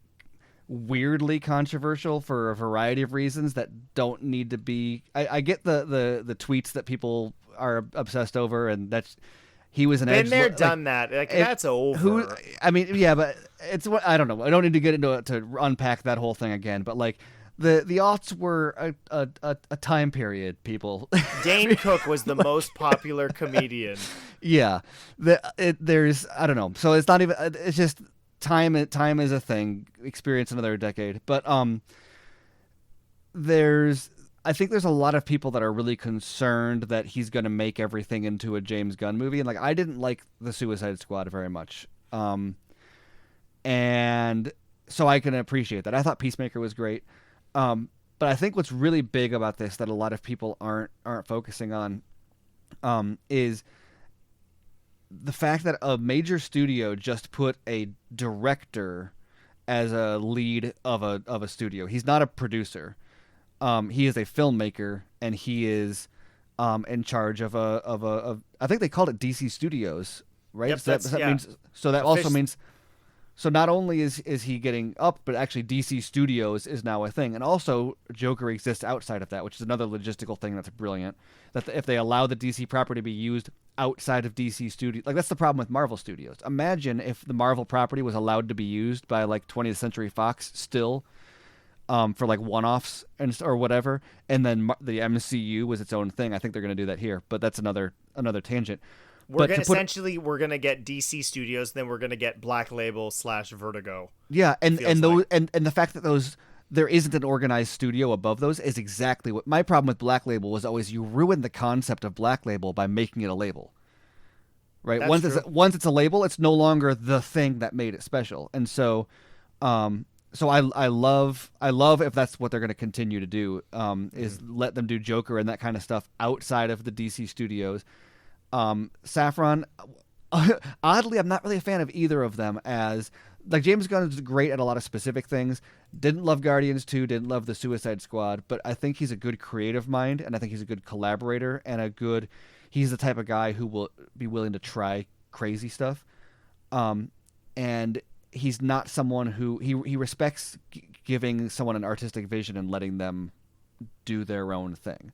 weirdly controversial for a variety of reasons that don't need to be. I get the tweets that people are obsessed over, and that's he was an been there, done that. Like that's over. I mean, yeah, but it's what I don't know. I don't need to get into it to unpack that whole thing again. But like. The aughts were a time period, people. Dane Cook was the most popular comedian. Yeah, there's I don't know. So it's not even. It's just time. Time is a thing. Experience another decade. But I think there's a lot of people that are really concerned that he's going to make everything into a James Gunn movie, and like I didn't like the Suicide Squad very much, and so I can appreciate that. I thought Peacemaker was great. But I think what's really big about this that a lot of people aren't focusing on is the fact that a major studio just put a director as a lead of a studio. He's not a producer. He is a filmmaker, and he is in charge of I think they called it DC Studios, right? Yep, that also means. So not only is he getting up, but actually DC Studios is now a thing. And also Joker exists outside of that, which is another logistical thing that's brilliant. That if they allow the DC property to be used outside of DC Studios, like that's the problem with Marvel Studios. Imagine if the Marvel property was allowed to be used by like 20th Century Fox still for like one-offs or whatever, and then the MCU was its own thing. I think they're going to do that here, but that's another tangent. We're gonna get DC Studios, then we're gonna get Black Label / Vertigo. Yeah, and the fact that there isn't an organized studio above those is exactly what my problem with Black Label was. Always you ruin the concept of Black Label by making it a label. Right. That's once it's a label, it's no longer the thing that made it special. And so, I love if that's what they're going to continue to do, is let them do Joker and that kind of stuff outside of the DC Studios. Safran, oddly, I'm not really a fan of either of them. As like James Gunn is great at a lot of specific things. Didn't love Guardians 2, didn't love the Suicide Squad, but I think he's a good creative mind, and I think he's a good collaborator and he's the type of guy who will be willing to try crazy stuff. And he's not someone who he respects giving someone an artistic vision and letting them do their own thing.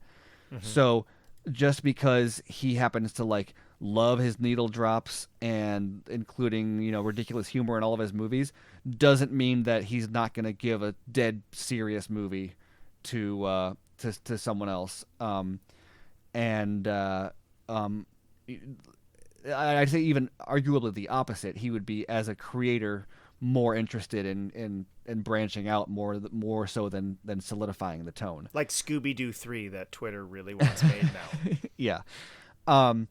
Mm-hmm. So just because he happens to like love his needle drops and including, ridiculous humor in all of his movies doesn't mean that he's not going to give a dead serious movie to someone else. I'd say even arguably the opposite. He would be, as a creator, more interested in branching out more so than solidifying the tone. Like Scooby-Doo 3 that Twitter really wants made now. Yeah. And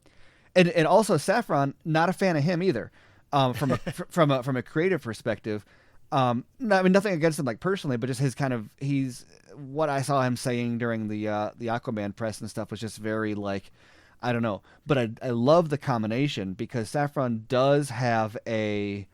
also Safran, not a fan of him either. From a creative perspective. I mean, nothing against him like personally, but just he's what I saw him saying during the Aquaman press and stuff was just very like, I don't know, but I love the combination because Safran does have a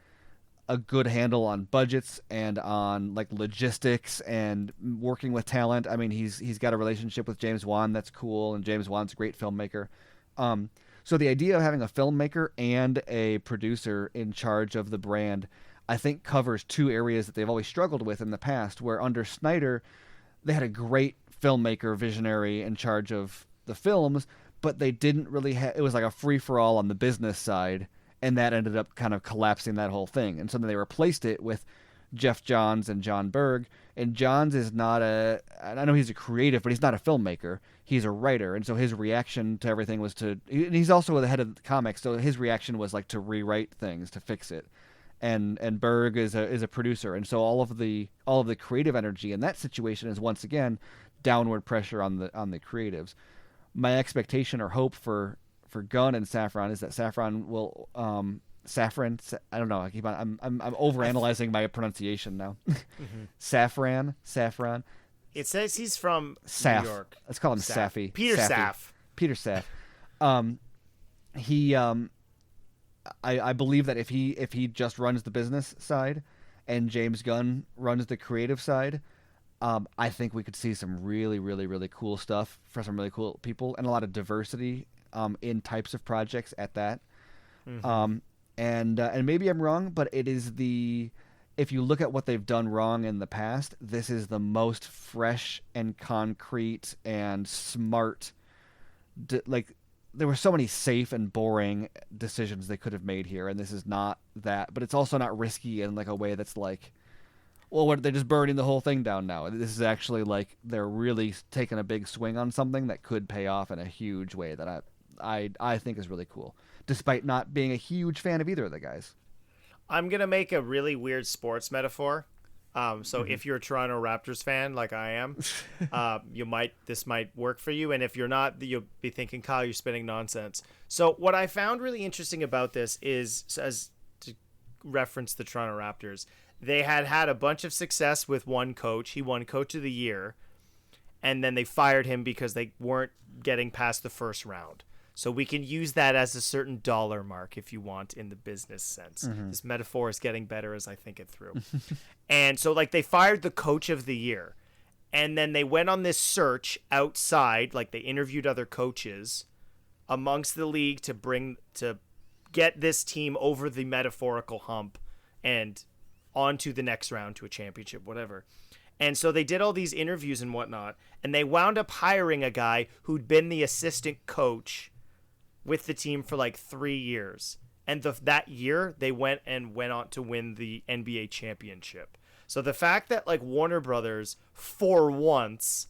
good handle on budgets and on like logistics and working with talent. I mean, he's got a relationship with James Wan that's cool, and James Wan's a great filmmaker. So the idea of having a filmmaker and a producer in charge of the brand, I think, covers two areas that they've always struggled with in the past. Where under Snyder, they had a great filmmaker, visionary in charge of the films, but they didn't really have. It was like a free for all on the business side. And that ended up kind of collapsing that whole thing. And so then they replaced it with Jeff Johns and John Berg. And Johns is not I know he's a creative, but he's not a filmmaker. He's a writer. And so his reaction to everything was and he's also the head of the comics. So his reaction was like to rewrite things, to fix it. And Berg is a producer. And so all of the creative energy in that situation is once again downward pressure on the creatives. My expectation or hope for Gunn and Safran is that Safran will I don't know. I'm overanalyzing my pronunciation now. Safran. It says he's from Saf. New York. Let's call him Safi. Peter Saf. Peter Saf. He I believe that if he just runs the business side and James Gunn runs the creative side, I think we could see some really, really, really cool stuff for some really cool people and a lot of diversity in types of projects at that. And maybe I'm wrong, but it is if you look at what they've done wrong in the past, this is the most fresh and concrete and smart. Like there were so many safe and boring decisions they could have made here, and this is not that. But it's also not risky in like a way that's like, well, they're just burning the whole thing down now. This is actually like they're really taking a big swing on something that could pay off in a huge way that I think is really cool, despite not being a huge fan of either of the guys. I'm going to make a really weird sports metaphor. If you're a Toronto Raptors fan, like I am, this might work for you. And if you're not, you'll be thinking, Kyle, you're spitting nonsense. So what I found really interesting about this is, as to reference the Toronto Raptors, they had a bunch of success with one coach. He won Coach of the Year. And then they fired him because they weren't getting past the first round. So we can use that as a certain dollar mark if you want in the business sense. This metaphor is getting better as I think it through. And so like they fired the Coach of the Year. And then they went on this search outside, like they interviewed other coaches amongst the league to get this team over the metaphorical hump and onto the next round to a championship, whatever. And so they did all these interviews and whatnot, and they wound up hiring a guy who'd been the assistant coach with the team for like 3 years. And that year, they went on to win the NBA championship. So the fact that like Warner Brothers, for once,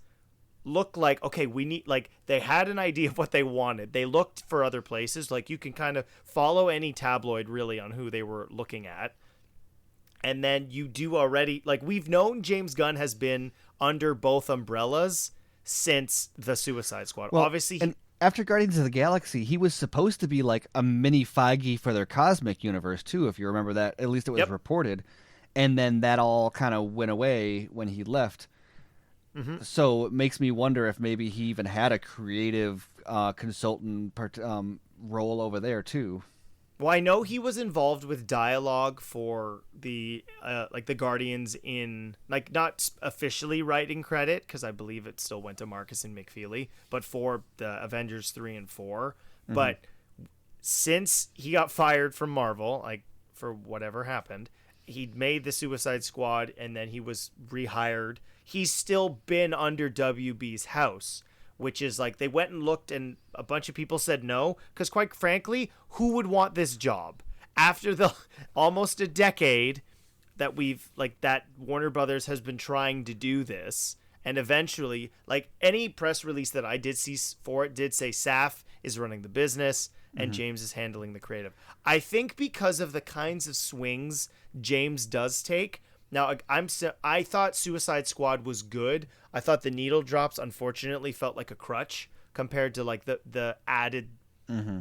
looked like, okay, we need, like, they had an idea of what they wanted. They looked for other places. Like, you can kind of follow any tabloid, really, on who they were looking at. And then you do already, like, we've known James Gunn has been under both umbrellas since the Suicide Squad. Well, obviously, after Guardians of the Galaxy, he was supposed to be like a mini Feige for their cosmic universe too, if you remember that. At least it was reported. And then that all kind of went away when he left. So it makes me wonder if maybe he even had a creative consultant role over there too. Well, I know he was involved with dialogue for the Guardians in, like, not officially writing credit, because I believe it still went to Marcus and McFeely, but for the Avengers 3 and 4. But since he got fired from Marvel, like, for whatever happened, he made the Suicide Squad, and then he was rehired. He's still been under WB's house, which is like they went and looked and a bunch of people said no, because quite frankly, who would want this job after the almost a decade that that Warner Brothers has been trying to do this? And eventually, like, any press release that I did see for it did say Saf is running the business and James is handling the creative. I think because of the kinds of swings James does take. Now, I thought Suicide Squad was good. I thought the needle drops, unfortunately, felt like a crutch compared to like the added,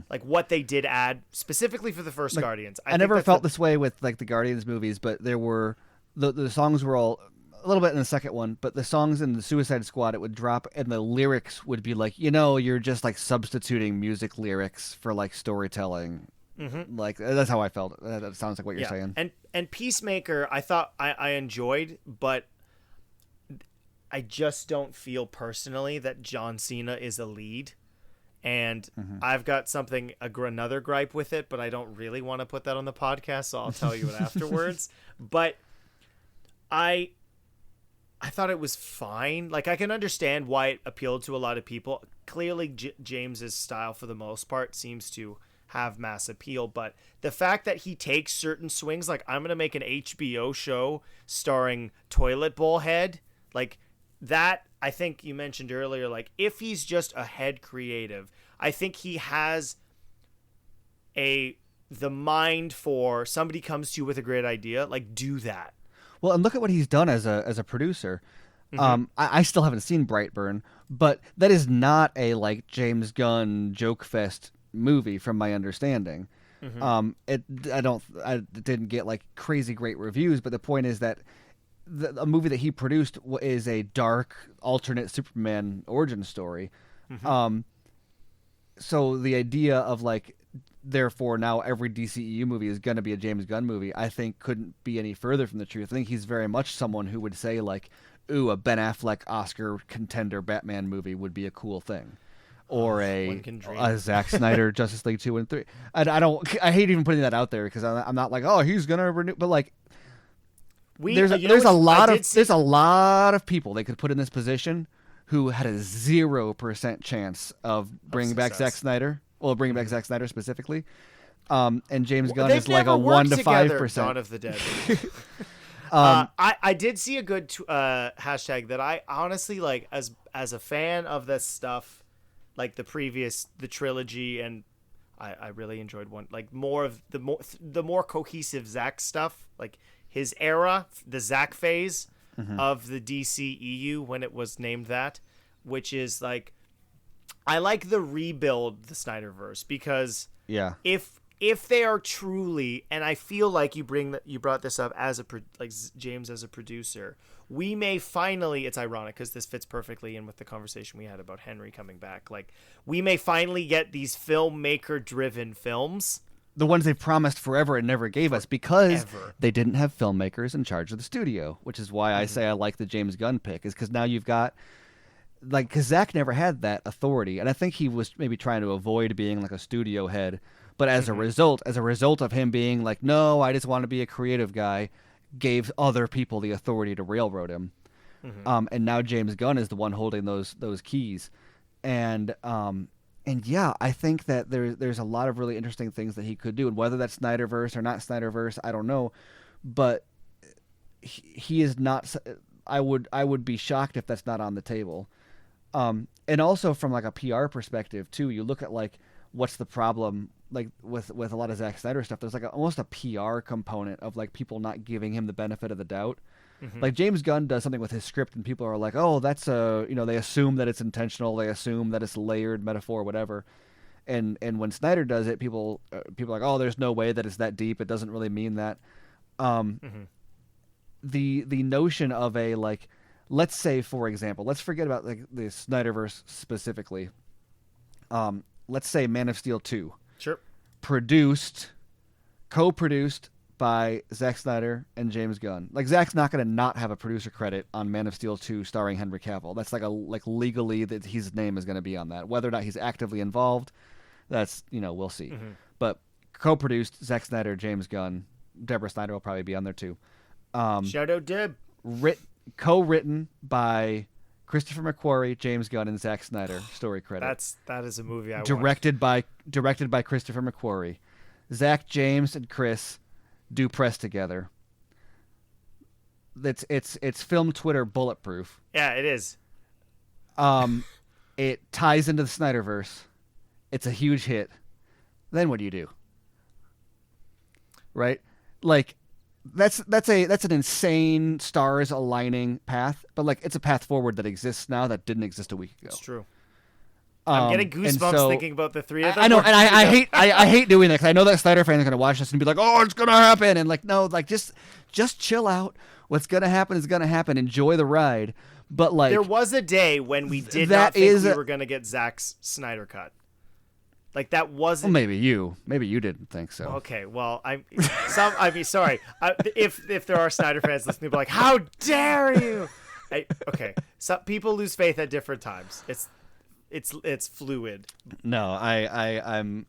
like what they did add specifically for the first Guardians. I never felt this way with like the Guardians movies, but there were the songs were all a little bit in the second one, but the songs in the Suicide Squad, it would drop, and the lyrics would be like, you're just like substituting music lyrics for like storytelling. Mm-hmm. Like that's how I felt. That sounds like what you're saying. And Peacemaker, I thought I enjoyed, but I just don't feel personally that John Cena is a lead. And I've got another gripe with it, but I don't really want to put that on the podcast, so I'll tell you it afterwards. But I thought it was fine. Like, I can understand why it appealed to a lot of people. Clearly, James's style, for the most part, seems to have mass appeal. But the fact that he takes certain swings, like, I'm going to make an HBO show starring Toilet Bowl Head, like, that, I think you mentioned earlier, like, if he's just a head creative, I think he has the mind for somebody comes to you with a great idea, like, do that. Well, and look at what he's done as a producer. Mm-hmm. I still haven't seen Brightburn, but that is not a like James Gunn joke fest movie, from my understanding. Mm-hmm. I didn't get like crazy great reviews, but the point is that a movie that he produced is a dark alternate Superman origin story. Mm-hmm. So the idea of like, therefore now every DCEU movie is going to be a James Gunn movie, I think couldn't be any further from the truth. I think he's very much someone who would say like, ooh, a Ben Affleck Oscar contender Batman movie would be a cool thing. Or a Zack Snyder Justice League 2 and 3. I hate even putting that out there because I'm not like, oh, he's going to renew, but like, there's a lot of people they could put in this position who had a 0% chance of bringing back Zack Snyder. Well, bringing back Zack Snyder specifically. And James Gunn is like a 1 to 5%. Dawn of the Dead. I did see a good hashtag that I honestly like as a fan of this stuff, like the trilogy, and I really enjoyed one, like more of the more cohesive Zack stuff, like his era, the Zack phase of the DCEU when it was named that, which is like, I like the rebuild the Snyderverse because if they are truly, and I feel like you brought this up as like James as a producer, we may finally, it's ironic because this fits perfectly in with the conversation we had about Henry coming back, like we may finally get these filmmaker driven films, the ones they promised forever and never gave us because they didn't have filmmakers in charge of the studio, which is why I say I like the James Gunn pick, is because now you've got, like, because Zach never had that authority, and I think he was maybe trying to avoid being like a studio head, but as a result of him being like, no, I just want to be a creative guy, gave other people the authority to railroad him. And now James Gunn is the one holding those keys, and yeah, I think that there's a lot of really interesting things that he could do, and whether that's Snyderverse or not Snyderverse, I don't know, but he is not. I would be shocked if that's not on the table. And also from like a PR perspective too, you look at like what's the problem like with a lot of Zack Snyder stuff. There's like almost a PR component of like people not giving him the benefit of the doubt. Like James Gunn does something with his script and people are like, oh, that's they assume that it's intentional, they assume that it's layered metaphor, whatever. And when Snyder does it, people are like, oh, there's no way that it's that deep, it doesn't really mean that. The notion of a, like, let's say, for example, let's forget about like the Snyderverse specifically. Let's say Man of Steel 2. Sure. Co-produced by Zack Snyder and James Gunn. Like, Zack's not going to not have a producer credit on Man of Steel 2 starring Henry Cavill. That's like legally that his name is going to be on that. Whether or not he's actively involved, that's, we'll see. But co-produced, Zack Snyder, James Gunn, Deborah Snyder will probably be on there too. Shout out Deb. Co-written by Christopher McQuarrie, James Gunn, and Zack Snyder. Story credit. That is a movie I directed by Christopher McQuarrie. Zack, James, and Chris do press together. It's film Twitter bulletproof. Yeah, it is. It ties into the Snyderverse. It's a huge hit. Then what do you do? Right? Like, that's an insane stars aligning path, but like it's a path forward that exists now that didn't exist a week ago. It's true. I'm getting goosebumps thinking about the three of them. I know, and I hate doing that because I know that Snyder fans are going to watch this and be like, "Oh, it's going to happen," and like, no, like just chill out. what's gonna happen is gonna happen. Enjoy the ride. But like, there was a day when we did not think we were gonna get Zack's Snyder cut. Like that wasn't. Well, maybe you didn't think so. Okay, well, sorry. If there are Snyder fans listening, be like, how dare you? Okay, some people lose faith at different times. It's fluid. No, I'm.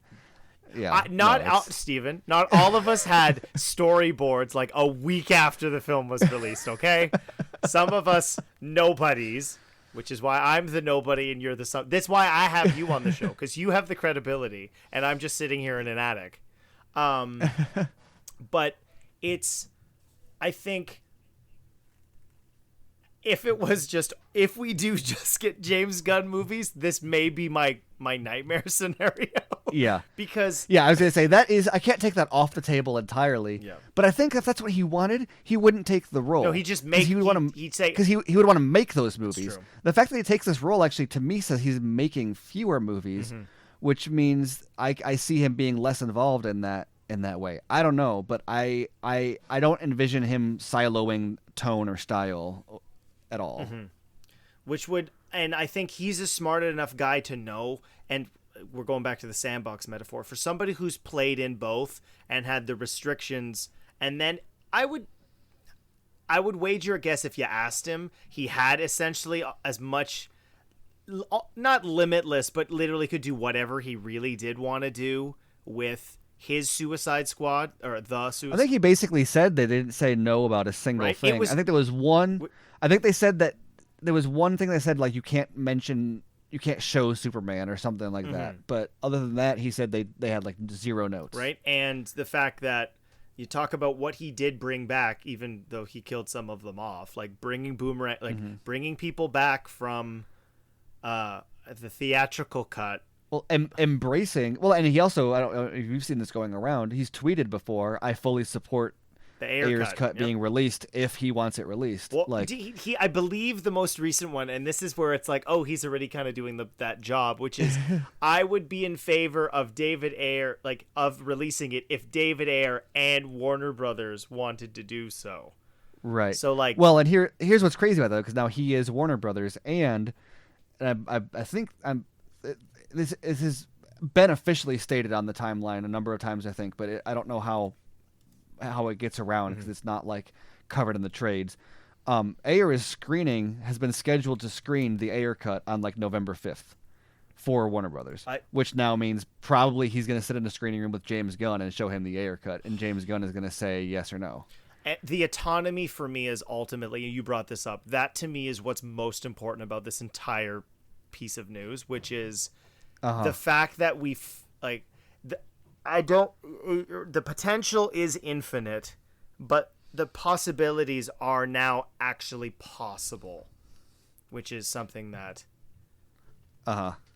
Yeah, Steven. Not all of us had storyboards like a week after the film was released. Okay, some of us nobodies. Which is why I'm the nobody and you're the some. That's why I have you on the show, because you have the credibility and I'm just sitting here in an attic. But I think if we do just get James Gunn movies, this may be my nightmare scenario. Yeah. Because I was going to say I can't take that off the table entirely. Yeah. But I think if that's what he wanted, he wouldn't take the role. No, he'd just make he would want to make those movies. The fact that he takes this role actually to me says he's making fewer movies, which means I see him being less involved in that way. I don't know, but I don't envision him siloing tone or style at all. Which would, and I think he's a smart enough guy to know, and we're going back to the sandbox metaphor, for somebody who's played in both and had the restrictions, and then I would wager a guess if you asked him, he had essentially as much, not limitless, but literally could do whatever he really did want to do with his Suicide Squad, or the Suicide. I think he basically said they didn't say no about a single thing. I think there was one. I think they said that there was one thing they said, like, you can't show Superman or something like that. But other than that, he said they had like zero notes. Right, and the fact that you talk about what he did bring back, even though he killed some of them off, like bringing Boomerang, like bringing people back from the theatrical cut. Well, embracing. Well, and he also, I don't know if you've seen this going around, he's tweeted before, I fully support the Ayer's cut being released if he wants it released. Well, I believe the most recent one, and this is where it's like, oh, he's already kind of doing that job, which is I would be in favor of David Ayer, like, of releasing it if David Ayer and Warner Brothers wanted to do so. Right. So, like, well, and here's what's crazy about that, because now he is Warner Brothers, and I think this is been officially stated on the timeline a number of times, I think, but I don't know how it gets around, because it's not like covered in the trades. Ayer has been scheduled to screen the Ayer cut on like November 5th for Warner Brothers, which now means probably he's going to sit in a screening room with James Gunn and show him the Ayer cut, and James Gunn is going to say yes or no. The autonomy for me is ultimately, you brought this up, that to me is what's most important about this entire piece of news, which is the fact that the potential is infinite, but the possibilities are now actually possible, which is something that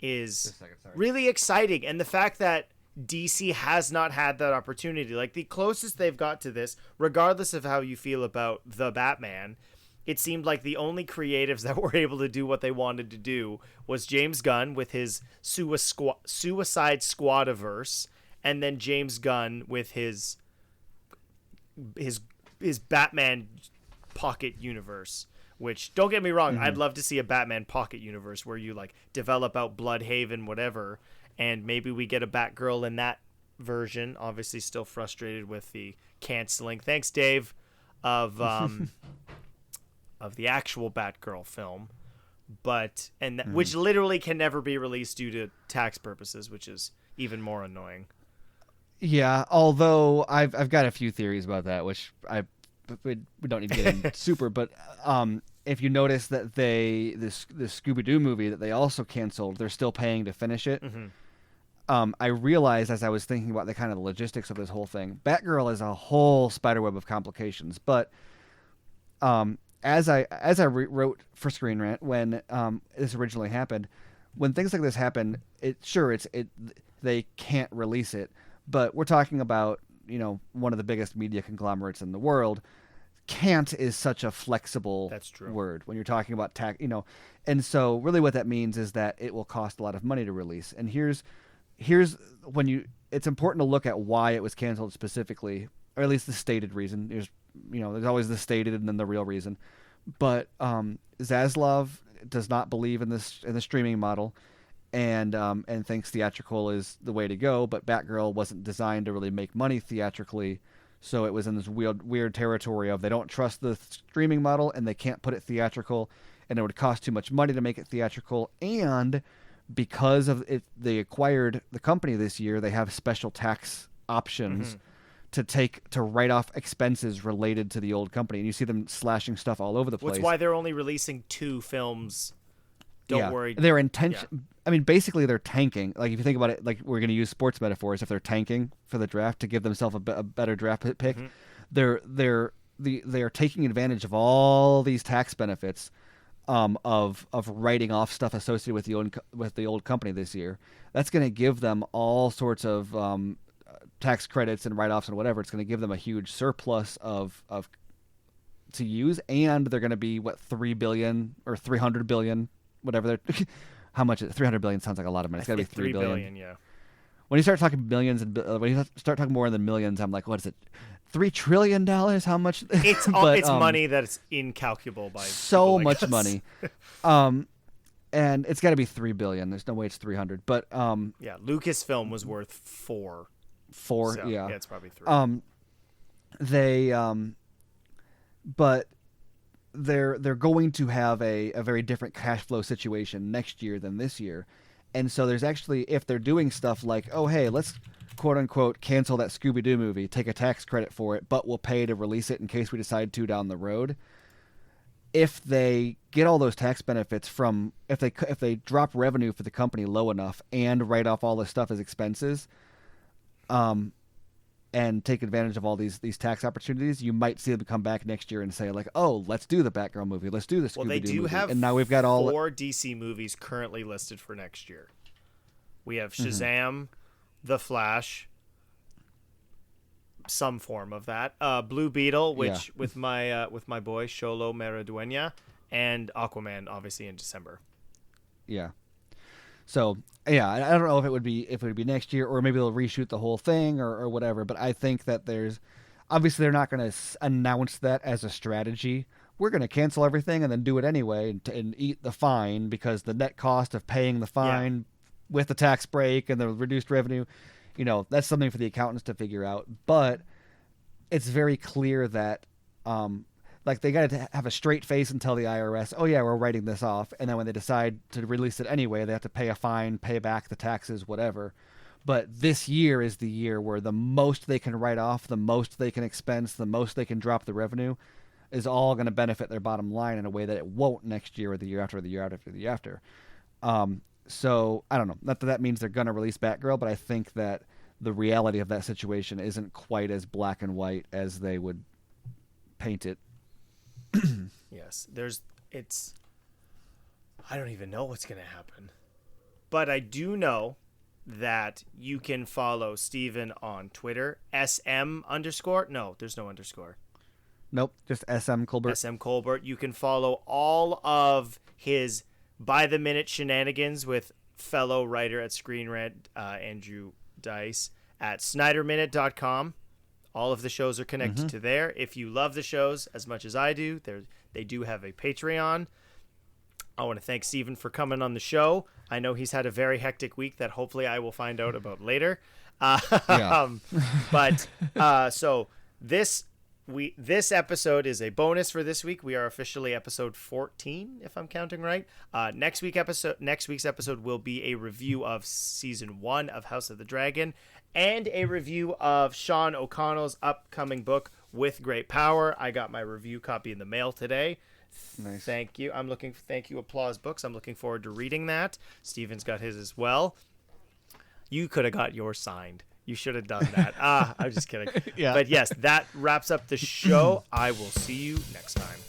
is really exciting. And the fact that DC has not had that opportunity, like the closest they've got to this, regardless of how you feel about the Batman, it seemed like the only creatives that were able to do what they wanted to do was James Gunn with his Suicide Squadiverse, and then James Gunn with his Batman Pocket Universe. Which, don't get me wrong, I'd love to see a Batman Pocket Universe where you like develop out Bloodhaven, whatever, and maybe we get a Batgirl in that version. Obviously, still frustrated with the canceling. Thanks, Dave, of the actual Batgirl film, but which literally can never be released due to tax purposes, which is even more annoying. Yeah, although I've got a few theories about that, which we don't need to get in super, but if you notice that this Scooby-Doo movie that they also canceled, they're still paying to finish it. I realized as I was thinking about the kind of logistics of this whole thing, Batgirl is a whole spiderweb of complications, but as I wrote for Screen Rant when this originally happened, when things like this happen, they can't release it. But we're talking about, one of the biggest media conglomerates in the world. Can't is such a flexible word when you're talking about tax, and so really what that means is that it will cost a lot of money to release. And here's when it's important to look at why it was canceled specifically, or at least the stated reason. There's there's always the stated and then the real reason. But Zaslav does not believe in the streaming model, and thinks theatrical is the way to go. But Batgirl wasn't designed to really make money theatrically, so it was in this weird territory of they don't trust the streaming model and they can't put it theatrical, and it would cost too much money to make it theatrical. And because of it, they acquired the company this year, they have special tax options to write off expenses related to the old company, and you see them slashing stuff all over the place. That's why they're only releasing 2 films. Don't worry. Their intention. Yeah. I mean, basically, they're tanking. Like, if you think about it, like we're going to use sports metaphors. If they're tanking for the draft to give themselves a better draft pick, they're taking advantage of all these tax benefits, of writing off stuff associated with the old company this year. That's going to give them all sorts of tax credits and write-offs and whatever. It's going to give them a huge surplus of to use, and they're going to be $3 billion or $300 billion, whatever they're. How much? $300 billion sounds like a lot of money. It's got to be $3 billion. Yeah. When you start talking billions and when you start talking more than millions, I'm like, what is it? $3 trillion? How much? It's it's money that's incalculable by so people, much money. And it's got to be $3 billion. There's no way it's 300. But yeah, Lucasfilm was worth 4. So, yeah, it's probably 3. But they're going to have a very different cash flow situation next year than this year. And so there's actually, if they're doing stuff like, oh, hey, let's quote unquote cancel that Scooby-Doo movie, take a tax credit for it, but we'll pay to release it in case we decide to down the road. If they get all those tax benefits from, if they drop revenue for the company low enough and write off all this stuff as expenses, and take advantage of all these tax opportunities, you might see them come back next year and say like, oh, let's do the Batgirl movie, let's do the Scooby-Doo movie. Well, they do have, and now we've got all 4 DC movies currently listed for next year. We have Shazam, The Flash, some form of that, Blue Beetle, which with my boy Xolo Maridueña, and Aquaman, obviously in December. Yeah. So yeah, I don't know if it would be next year, or maybe they'll reshoot the whole thing or whatever. But I think that there's obviously they're not going to announce that as a strategy. We're going to cancel everything and then do it anyway and eat the fine, because the net cost of paying the fine with the tax break and the reduced revenue, that's something for the accountants to figure out. But it's very clear that like they got to have a straight face and tell the IRS, oh yeah, we're writing this off. And then when they decide to release it anyway, they have to pay a fine, pay back the taxes, whatever. But this year is the year where the most they can write off, the most they can expense, the most they can drop the revenue is all going to benefit their bottom line in a way that it won't next year or the year after or the year after the year after. So I don't know. Not that that means they're going to release Batgirl, but I think that the reality of that situation isn't quite as black and white as they would paint it. Yes, I don't even know what's going to happen. But I do know that you can follow Stephen on Twitter, SM_. No, there's no underscore. Nope, just SM Colbert. SM Colbert. You can follow all of his by-the-minute shenanigans with fellow writer at Screen Rant, Andrew Dice, at SnyderMinute.com. All of the shows are connected to there. If you love the shows as much as I do, they do have a Patreon. I want to thank Stephen for coming on the show. I know he's had a very hectic week that hopefully I will find out about later. So this episode is a bonus for this week. We are officially episode 14, if I'm counting right. Next week's episode will be a review of season 1 of House of the Dragon, and a review of Sean O'Connell's upcoming book, With Great Power. I got my review copy in the mail today. Nice. Thank you. Thank you, Applause Books. I'm looking forward to reading that. Steven's got his as well. You could have got yours signed. You should have done that. I'm just kidding. Yeah. But yes, that wraps up the show. I will see you next time.